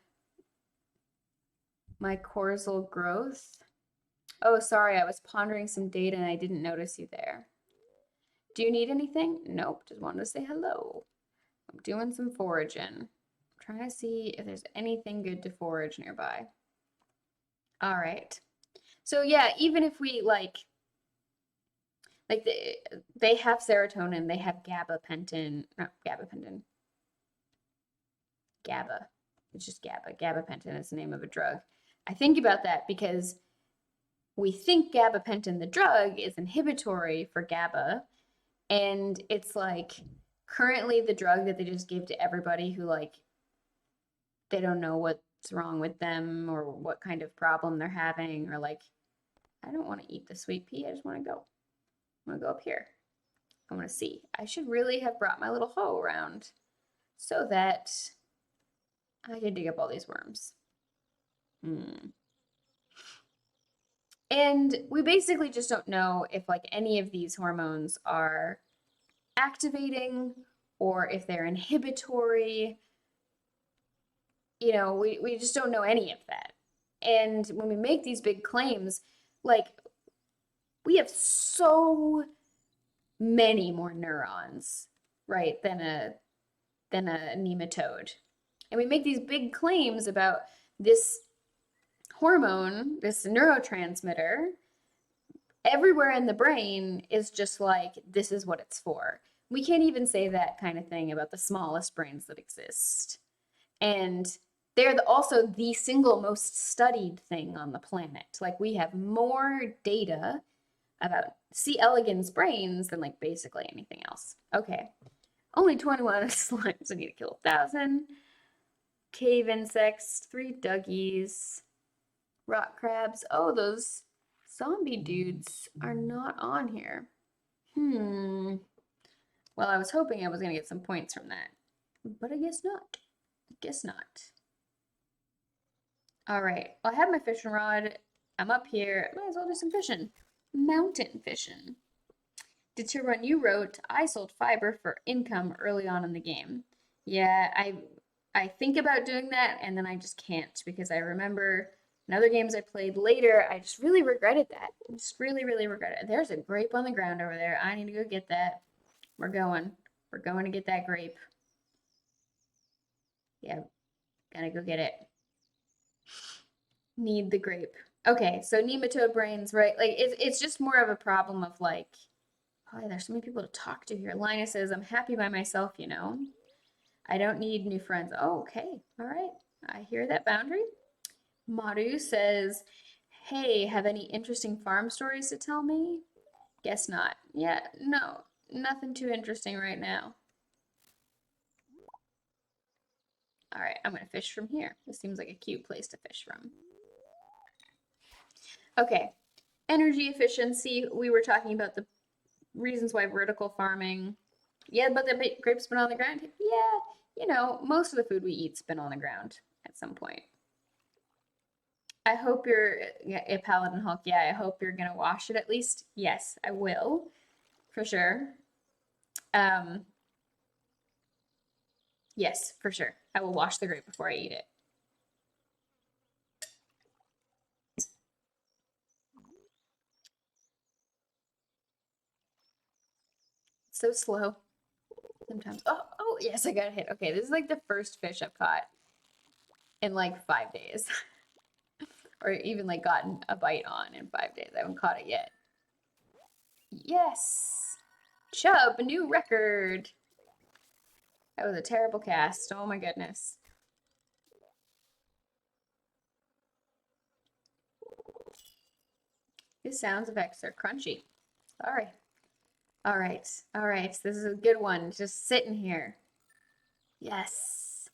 mycorrhizal growth? Oh, sorry, I was pondering some data and I didn't notice you there. Do you need anything? Nope, just wanted to say hello. I'm doing some foraging. I'm trying to see if there's anything good to forage nearby. All right. So yeah, even if we like they have serotonin, they have gabapentin, not gabapentin, GABA. It's just GABA. Gabapentin is the name of a drug. I think about that because we think gabapentin, the drug, is inhibitory for GABA, and it's like currently the drug that they just give to everybody who like they don't know what's wrong with them or what kind of problem they're having, or like I don't want to eat the sweet pea, I just want to go. I want to go up here. I want to see. I should really have brought my little hoe around so that I could dig up all these worms. And we basically just don't know if like any of these hormones are activating or if they're inhibitory. You know, we just don't know any of that. And when we make these big claims, like we have so many more neurons, right, than a nematode. And we make these big claims about this hormone, this neurotransmitter, everywhere in the brain is just like, this is what it's for. We can't even say that kind of thing about the smallest brains that exist. And they're also the single most studied thing on the planet. Like, we have more data about C. elegans brains than like basically anything else. Okay. Only 21 slimes. I need to kill 1,000. Cave insects, 3 duggies, rock crabs. Oh, those zombie dudes are not on here. Well, I was hoping I was going to get some points from that, but I guess not. Guess not. All right. Well, I have my fishing rod. I'm up here. Might as well do some fishing. Mountain fishing. Did run you wrote, I sold fiber for income early on in the game. Yeah, I think about doing that and then I just can't because I remember in other games I played later, I just really regretted that. I just really, really regret it. There's a grape on the ground over there. I need to go get that. We're going. We're going to get that grape. Yeah, gotta go get it. Need the grape. Okay, so nematode brains, right? Like it's just more of a problem of like, oh, there's so many people to talk to here. Linus says, I'm happy by myself, you know. I don't need new friends. Oh, okay. All right. I hear that boundary. Maru says, hey, have any interesting farm stories to tell me? Guess not. Yeah, no, nothing too interesting right now. All right, I'm going to fish from here. This seems like a cute place to fish from. Okay, energy efficiency. We were talking about the reasons why vertical farming. Yeah, but the grapes been on the ground. Yeah, you know, most of the food we eat's been on the ground at some point. I hope you're a Paladin Hulk. Yeah, I hope you're gonna wash it at least. Yes, I will, for sure. Um, yes, for sure. I will wash the grape before I eat it. So slow sometimes. Oh, oh, yes, I got a hit. Okay, this is like the first fish I've caught in like 5 days, or even like gotten a bite on in 5 days. I haven't caught it yet. Yes, chub, a new record. That was a terrible cast. Oh my goodness. These sounds effects are crunchy. Sorry. All right. All right. This is a good one. Just sitting here. Yes.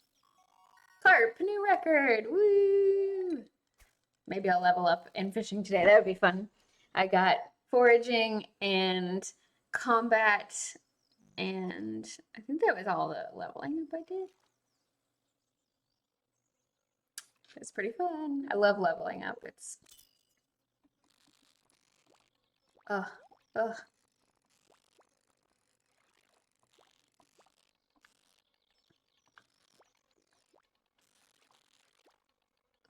Carp, new record. Woo! Maybe I'll level up in fishing today. That would be fun. I got foraging and combat, and I think that was all the leveling up I did. It's pretty fun. I love leveling up. It's ugh, ugh.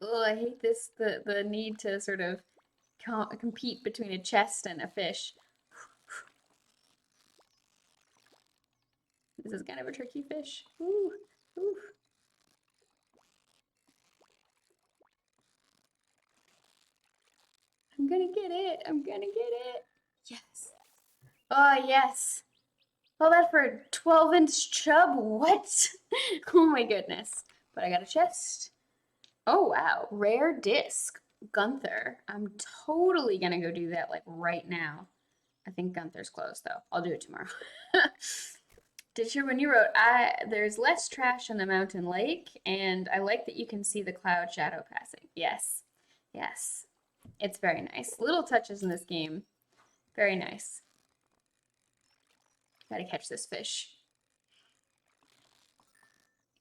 Ugh, I hate this the need to sort of compete between a chest and a fish. This is kind of a tricky fish. Ooh, ooh. I'm gonna get it. I'm gonna get it. Yes. Oh, yes. All that for a 12-inch chub? What? Oh my goodness. But I got a chest. Oh, wow. Rare disc. Gunther. I'm totally gonna go do that like right now. I think Gunther's closed though. I'll do it tomorrow. Did you when you wrote, there's less trash in the mountain lake, and I like that you can see the cloud shadow passing. Yes. Yes. It's very nice. Little touches in this game. Very nice. Gotta catch this fish.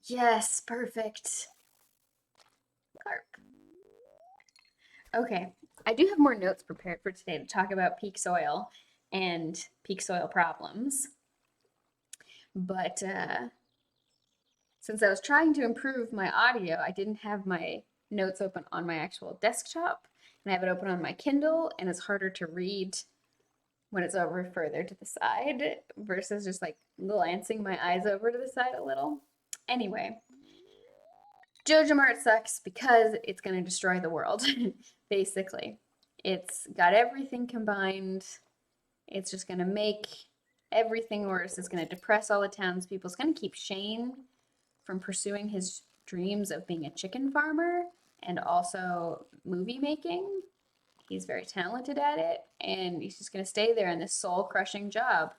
Yes, perfect. Carp. Okay, I do have more notes prepared for today to talk about peak soil and peak soil problems. But since I was trying to improve my audio, I didn't have my notes open on my actual desktop, and I have it open on my Kindle, and it's harder to read when it's over further to the side versus just like glancing my eyes over to the side a little. Anyway, Joja Mart sucks because it's going to destroy the world, basically. It's got everything combined. It's just going to make everything worse. It's going to depress all the townspeople. It's going to keep Shane from pursuing his dreams of being a chicken farmer and also movie making. He's very talented at it, and he's just going to stay there in this soul crushing job.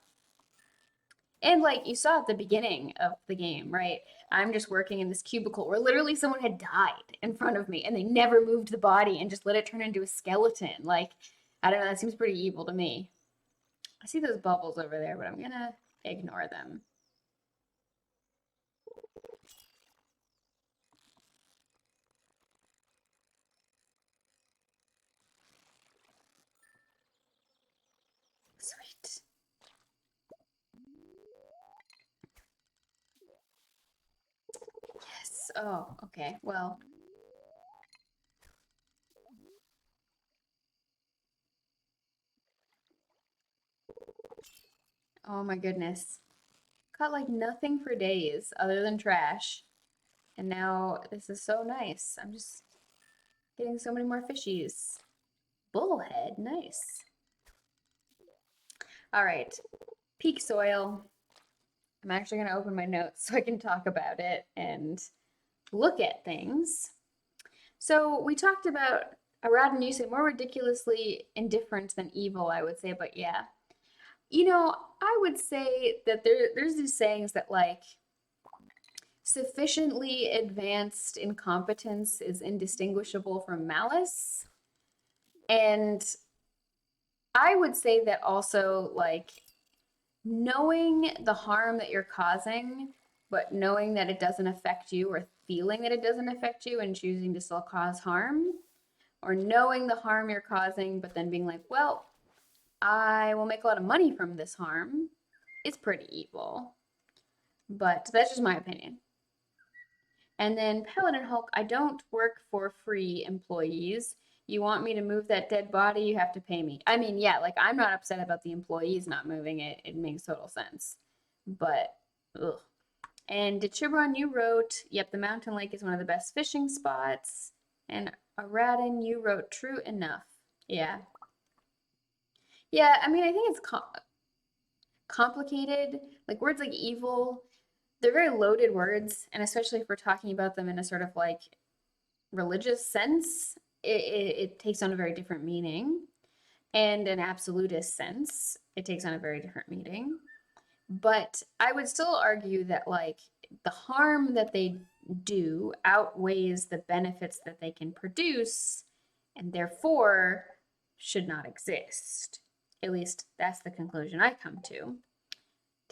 And like you saw at the beginning of the game, right? I'm just working in this cubicle where literally someone had died in front of me and they never moved the body and just let it turn into a skeleton. Like, I don't know, that seems pretty evil to me. I see those bubbles over there, but I'm gonna ignore them. Sweet. Yes. Oh, okay. Well, oh my goodness. Caught like nothing for days other than trash. And now this is so nice. I'm just getting so many more fishies. Bullhead, nice. All right, peak soil. I'm actually going to open my notes so I can talk about it and look at things. So we talked about Aradan, you said more ridiculously indifferent than evil, I would say, but yeah. You know, I would say that there's these sayings that like sufficiently advanced incompetence is indistinguishable from malice. And I would say that also like knowing the harm that you're causing, but knowing that it doesn't affect you or feeling that it doesn't affect you and choosing to still cause harm, or knowing the harm you're causing, but then being like, well, I will make a lot of money from this harm, is pretty evil. But that's just my opinion. And then Paladin Hulk, I don't work for free employees. You want me to move that dead body, you have to pay me. I mean, yeah, like I'm not upset about the employees not moving it. It makes total sense. But ugh. And Dechibron, you wrote, yep, the mountain lake is one of the best fishing spots. And Aradin, you wrote true enough. Yeah. Yeah, I mean, I think it's complicated. Like words like evil, they're very loaded words, and especially if we're talking about them in a sort of like religious sense, it takes on a very different meaning. And an absolutist sense, it takes on a very different meaning. But I would still argue that like the harm that they do outweighs the benefits that they can produce, and therefore should not exist. At least that's the conclusion I come to.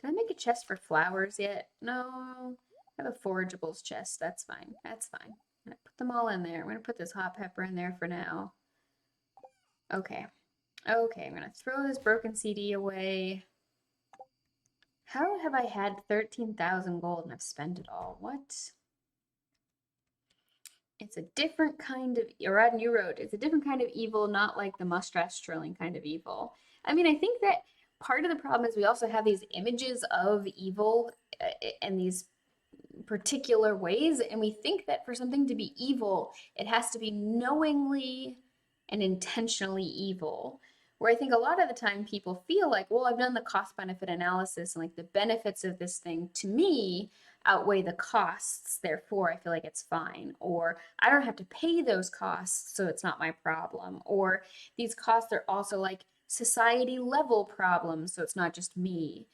Did I make a chest for flowers yet? No. I have a forageables chest. That's fine. That's fine. I'm gonna put them all in there. I'm gonna put this hot pepper in there for now. Okay. Okay, I'm gonna throw this broken CD away. How have I had 13,000 gold and I've spent it all? What? It's a different kind of, Arad, you wrote, it's a different kind of evil, not like the mustache twirling kind of evil. I mean, I think that part of the problem is we also have these images of evil and these particular ways, and we think that for something to be evil, it has to be knowingly and intentionally evil. Where I think a lot of the time people feel like, well, I've done the cost benefit analysis and like the benefits of this thing to me outweigh the costs, therefore I feel like it's fine. Or I don't have to pay those costs, so it's not my problem. Or these costs are also like society level problems, so it's not just me.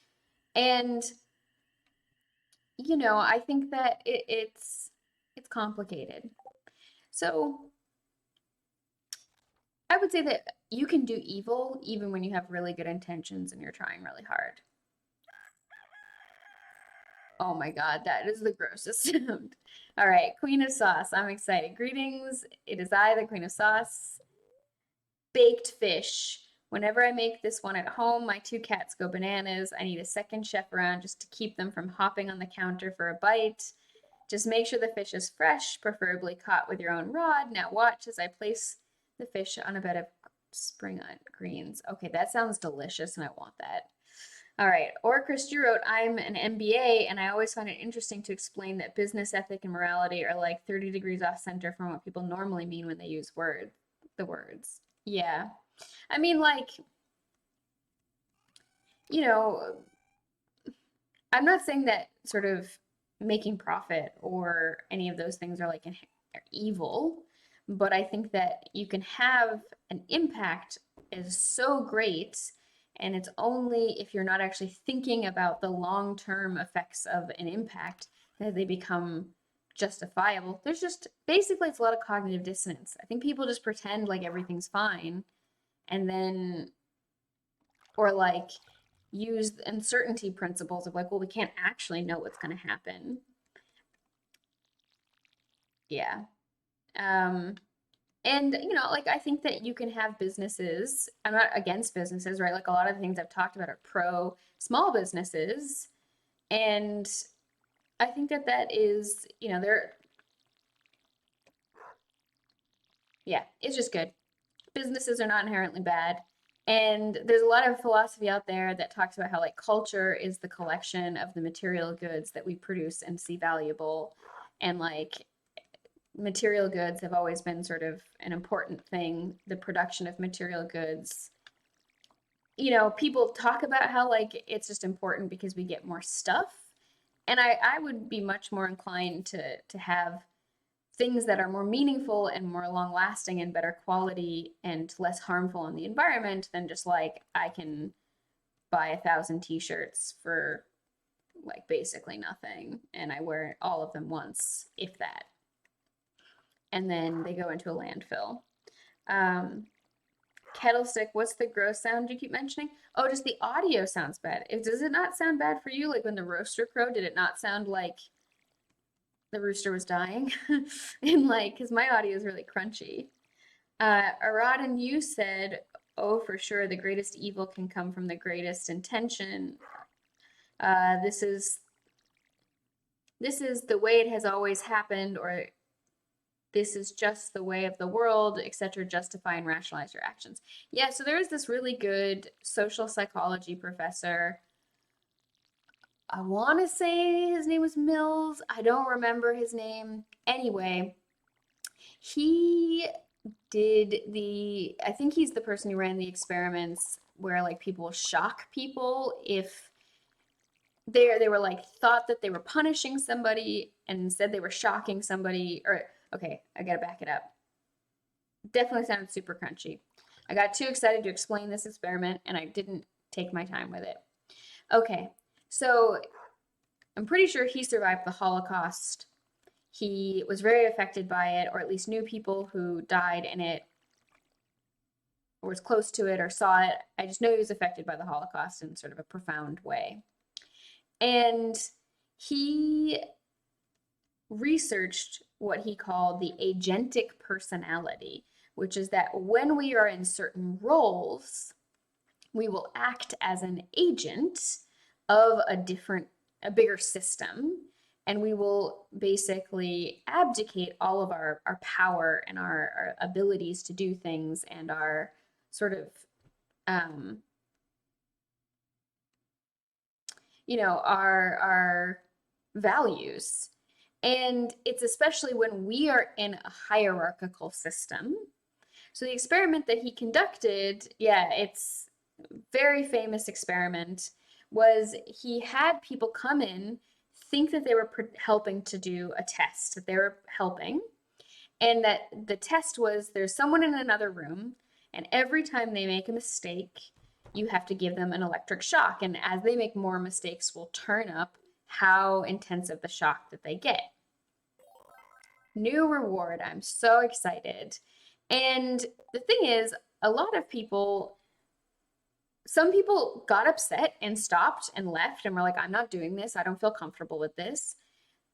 And I think that it's complicated. So I would say that you can do evil even when you have really good intentions and you're trying really hard. Oh my God, that is the grossest sound. All right, Queen of Sauce. I'm excited. Greetings. It is I, the Queen of Sauce. Baked fish. Whenever I make this one at home, my two cats go bananas. I need a second chef around just to keep them from hopping on the counter for a bite. Just make sure the fish is fresh, preferably caught with your own rod. Now watch as I place the fish on a bed of spring greens. Okay, that sounds delicious and I want that. All right, or Chris, you wrote, I'm an MBA and I always find it interesting to explain that business ethic and morality are like 30 degrees off center from what people normally mean when they use the words. Yeah. I mean, like, you know, I'm not saying that sort of making profit or any of those things are like are evil, but I think that you can have an impact is so great, and it's only if you're not actually thinking about the long-term effects of an impact that they become justifiable. There's just basically it's a lot of cognitive dissonance. I think people just pretend like everything's fine and then or like use uncertainty principles of like, well, we can't actually know what's going to happen. Yeah. Um, and like I think that you can have businesses. I'm not against businesses, right? Like a lot of the things I've talked about are pro small businesses, and I think that that is, they're yeah, it's just good. Businesses are not inherently bad. And there's a lot of philosophy out there that talks about how like culture is the collection of the material goods that we produce and see valuable. And like material goods have always been sort of an important thing, the production of material goods. People talk about how like it's just important because we get more stuff. And I would be much more inclined to have things that are more meaningful and more long lasting and better quality and less harmful on the environment than just like I can buy 1,000 t-shirts for like basically nothing and I wear all of them once, if that. And then they go into a landfill. Um, Kettlestick, what's the gross sound you keep mentioning? Oh, just the audio sounds bad. Does it not sound bad for you? Like when the rooster crowed, did it not sound like the rooster was dying? And like, because my audio is really crunchy. Arad and you said, oh, for sure, the greatest evil can come from the greatest intention. This is the way it has always happened, or this is just the way of the world, etc. Justify and rationalize your actions. Yeah, so there was this really good social psychology professor. I want to say his name was Mills. I don't remember his name. Anyway, he I think he's the person who ran the experiments where like people shock people if they were like thought that they were punishing somebody and instead they were shocking somebody. Or okay, I gotta back it up. Definitely sounded super crunchy. I got too excited to explain this experiment and I didn't take my time with it. Okay, so I'm pretty sure he survived the Holocaust. He was very affected by it, or at least knew people who died in it, or was close to it, or saw it. I just know he was affected by the Holocaust in sort of a profound way. And he researched what he called the agentic personality, which is that when we are in certain roles, we will act as an agent of a bigger system, and we will basically abdicate all of our power and our abilities to do things and our sort of um, our values. And it's especially when we are in a hierarchical system. So the experiment that he conducted, yeah, it's very famous experiment, was he had people come in, think that they were helping to do a test, that they were helping, and that the test was there's someone in another room, and every time they make a mistake, you have to give them an electric shock. And as they make more mistakes, will turn up how intensive the shock that they get. New reward. I'm so excited. And the thing is, a lot of people, some people got upset and stopped and left and were like, I'm not doing this. I don't feel comfortable with this.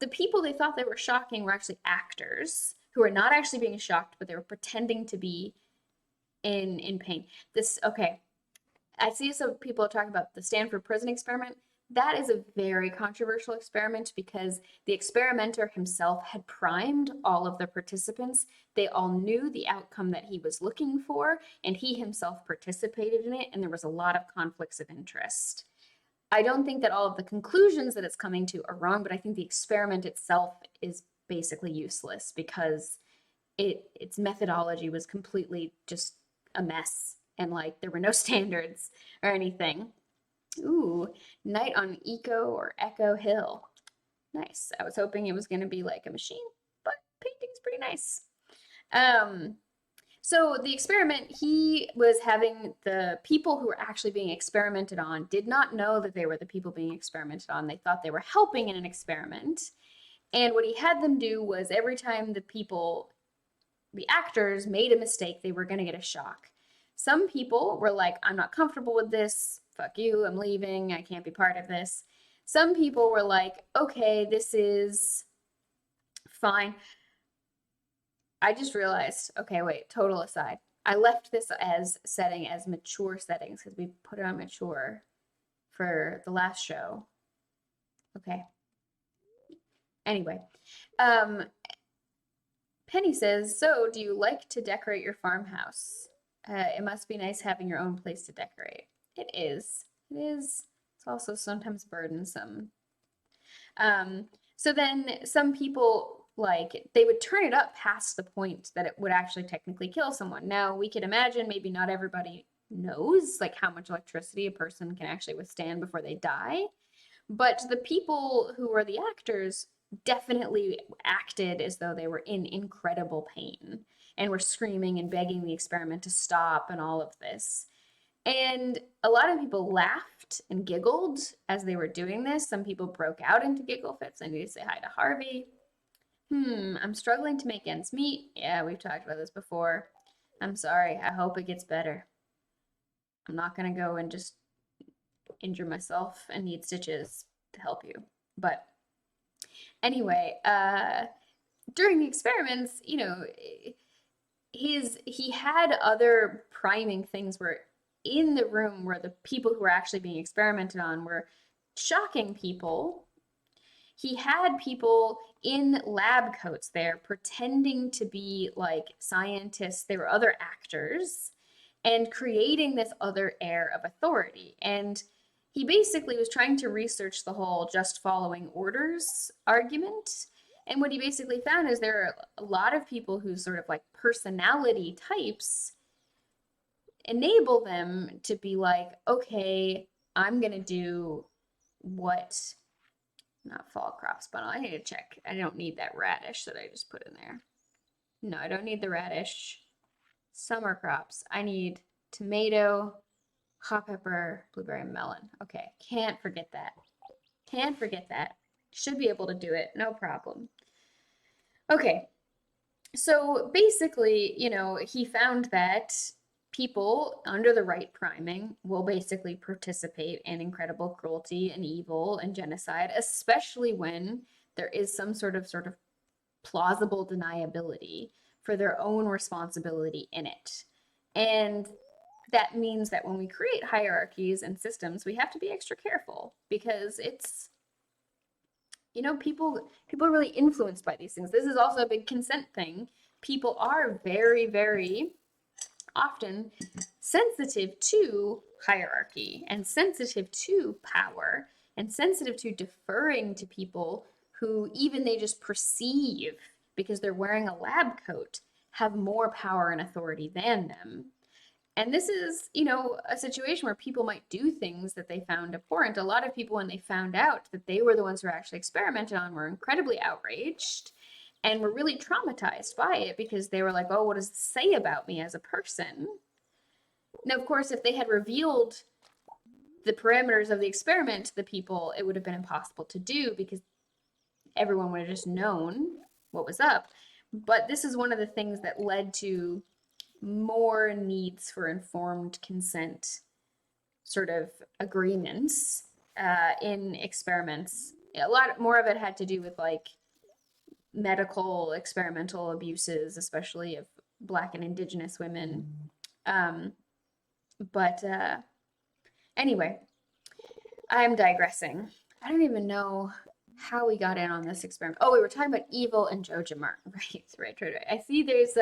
The people they thought they were shocking were actually actors who were not actually being shocked, but they were pretending to be in pain. Okay, I see some people talking about the Stanford prison experiment. That is a very controversial experiment because the experimenter himself had primed all of the participants. They all knew the outcome that he was looking for, and he himself participated in it, and there was a lot of conflicts of interest. I don't think that all of the conclusions that it's coming to are wrong, but I think the experiment itself is basically useless because its methodology was completely just a mess and like there were no standards or anything. Ooh, Night on Eco or Echo Hill. Nice. I was hoping it was going to be like a machine, but painting's pretty nice. Um, so the experiment, he was having the people who were actually being experimented on did not know that they were the people being experimented on. They thought they were helping in an experiment. And what he had them do was every time the actors made a mistake, they were going to get a shock. Some people were like, I'm not comfortable with this. Fuck you. I'm leaving. I can't be part of this. Some people were like, okay, this is fine. I just realized, okay, wait, total aside. I left this as setting as mature settings because we put it on mature for the last show. Okay. Anyway, um, Penny says, so do you like to decorate your farmhouse? It must be nice having your own place to decorate. It is. It is. It's also sometimes burdensome. Um, so then some people like they would turn it up past the point that it would actually technically kill someone. Now we could imagine maybe not everybody knows like how much electricity a person can actually withstand before they die, but the people who were the actors definitely acted as though they were in incredible pain and were screaming and begging the experiment to stop and all of this. And a lot of people laughed and giggled as they were doing this. Some people broke out into giggle fits. I need to say hi to Harvey. I'm struggling to make ends meet. Yeah, we've talked about this before. I'm sorry. I hope it gets better. I'm not going to go and just injure myself and need stitches to help you. But anyway, during the experiments, he had other priming things where in the room where the people who were actually being experimented on were shocking people. He had people in lab coats there pretending to be like scientists. They were other actors and creating this other air of authority. And he basically was trying to research the whole just following orders argument. And what he basically found is there are a lot of people whose sort of like personality types enable them to be like, okay, I'm going to do what, not fall crops, but I need to check. I don't need that radish that I just put in there. No, I don't need the radish. Summer crops. I need tomato, hot pepper, blueberry, melon. Okay, can't forget that. Can't forget that. Should be able to do it, no problem. Okay, so basically, he found that people under the right priming will basically participate in incredible cruelty and evil and genocide, especially when there is some sort of plausible deniability for their own responsibility in it. And that means that when we create hierarchies and systems, we have to be extra careful because it's people are really influenced by these things. This is also a big consent thing. People are very, very often sensitive to hierarchy and sensitive to power and sensitive to deferring to people who even they just perceive because they're wearing a lab coat have more power and authority than them. And this is, a situation where people might do things that they found abhorrent. A lot of people, when they found out that they were the ones who were actually experimented on, were incredibly outraged and were really traumatized by it because they were like, oh, what does it say about me as a person? Now, of course, if they had revealed the parameters of the experiment to the people, it would have been impossible to do because everyone would have just known what was up. But this is one of the things that led to more needs for informed consent sort of agreements in experiments. A lot more of it had to do with like medical experimental abuses, especially of Black and Indigenous women. But anyway, I'm digressing. I don't even know how we got in on this experiment. Oh, we were talking about evil and Joja Mart. Right. I see there's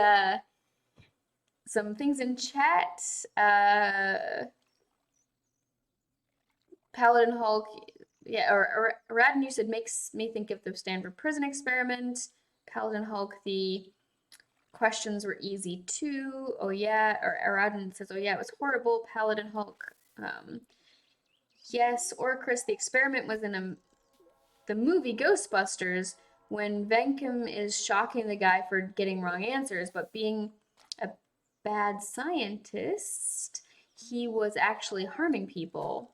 some things in chat. Paladin Hulk, yeah, or Radin, you said makes me think of the Stanford prison experiment. Paladin Hulk, the questions were easy too. Oh yeah, or Radin says, oh yeah, it was horrible. Paladin Hulk, Yes, or Chris, the experiment was in the movie Ghostbusters when Venkum is shocking the guy for getting wrong answers, but being a bad scientist, he was actually harming people.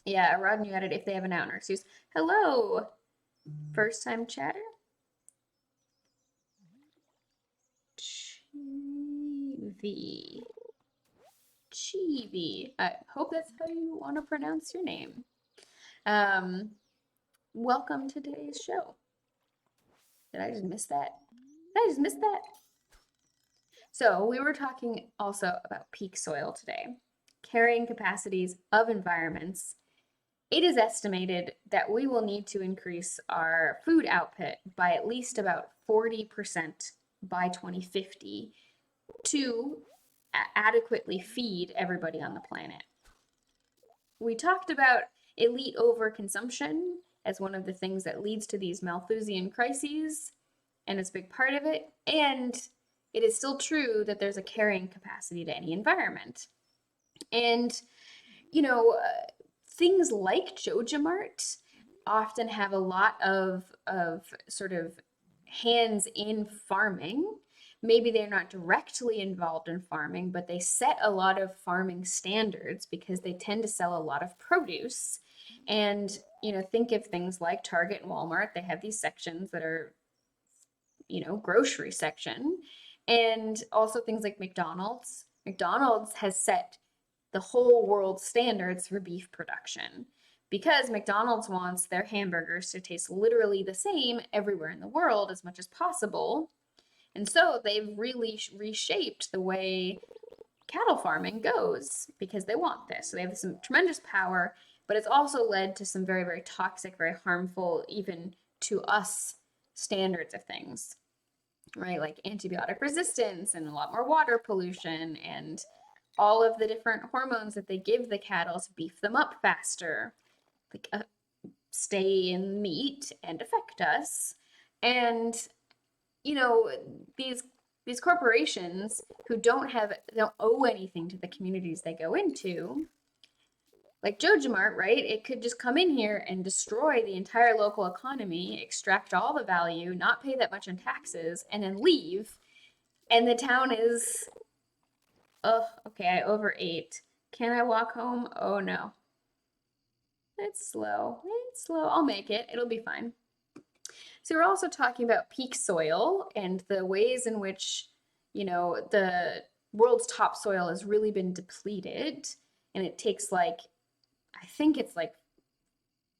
Yeah, Rod knew at it if they have an out excuse. Hello, first time chatter. Chivi. Chivi. I hope that's how you want to pronounce your name. Um, welcome to today's show. Did I just miss that? Did I just miss that? So we were talking also about peak soil today, carrying capacities of environments. It is estimated that we will need to increase our food output by at least about 40% by 2050 to adequately feed everybody on the planet. We talked about elite overconsumption as one of the things that leads to these Malthusian crises, and it's a big part of it. And it is still true that there's a carrying capacity to any environment. And, you know, things like Joja Mart often have a lot of sort of hands in farming. Maybe they're not directly involved in farming, but they set a lot of farming standards because they tend to sell a lot of produce. And, you know, think of things like Target and Walmart. They have these sections that are, you know, grocery section. And also things like McDonald's. McDonald's has set the whole world standards for beef production because McDonald's wants their hamburgers to taste literally the same everywhere in the world as much as possible. And so they've really reshaped the way cattle farming goes because they want this. So they have some tremendous power, but it's also led to some very, very toxic, very harmful, even to us, standards of things, right? Like antibiotic resistance and a lot more water pollution and all of the different hormones that they give the cattle to beef them up faster, like stay in meat and affect us. And you know, these corporations who don't owe anything to the communities they go into, like Joja Mart, right? It could just come in here and destroy the entire local economy, extract all the value, not pay that much in taxes, and then leave. And the town is, oh, okay, I overate. Can I walk home? Oh no. It's slow. It's slow. I'll make it. It'll be fine. So we're also talking about peak soil and the ways in which, you know, the world's topsoil has really been depleted. And it takes like, I think it's like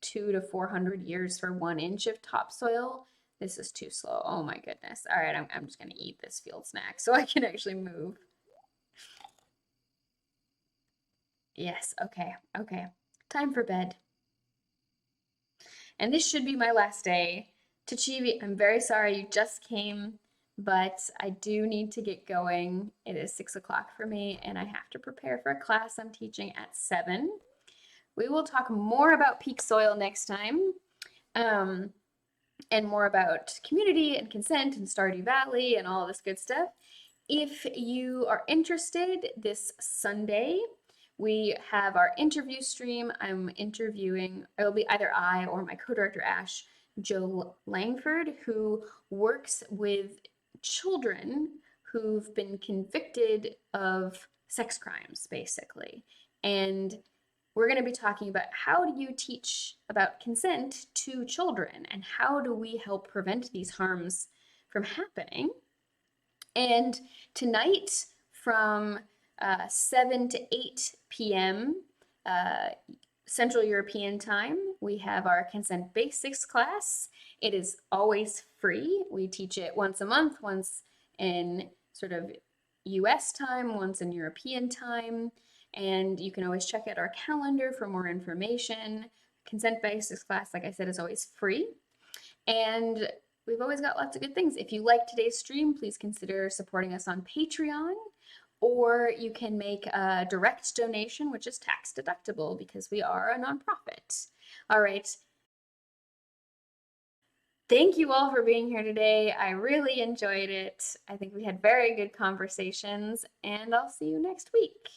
200 to 400 years for 1 inch of topsoil. This is too slow. Oh my goodness. All right, I'm just going to eat this field snack so I can actually move. Yes, okay, okay. Time for bed. And this should be my last day. Tachivi, I'm very sorry you just came, but I do need to get going. It is 6 o'clock for me, and I have to prepare for a class I'm teaching at 7. We will talk more about peak soil next time, and more about community and consent and Stardew Valley and all this good stuff. If you are interested, this Sunday, we have our interview stream. I'm interviewing, it'll be either I or my co-director Ash, Joe Langford, who works with children who've been convicted of sex crimes, basically. And we're going to be talking about how do you teach about consent to children and how do we help prevent these harms from happening. And tonight from 7 to 8 p.m. Central European time, we have our Consent Basics class. It is always free. We teach it once a month, once in sort of US time, once in European time. And you can always check out our calendar for more information. Consent Basics class, like I said, is always free. And we've always got lots of good things. If you like today's stream, please consider supporting us on Patreon, or you can make a direct donation, which is tax deductible because we are a nonprofit. All right. Thank you all for being here today. I really enjoyed it. I think we had very good conversations, and I'll see you next week.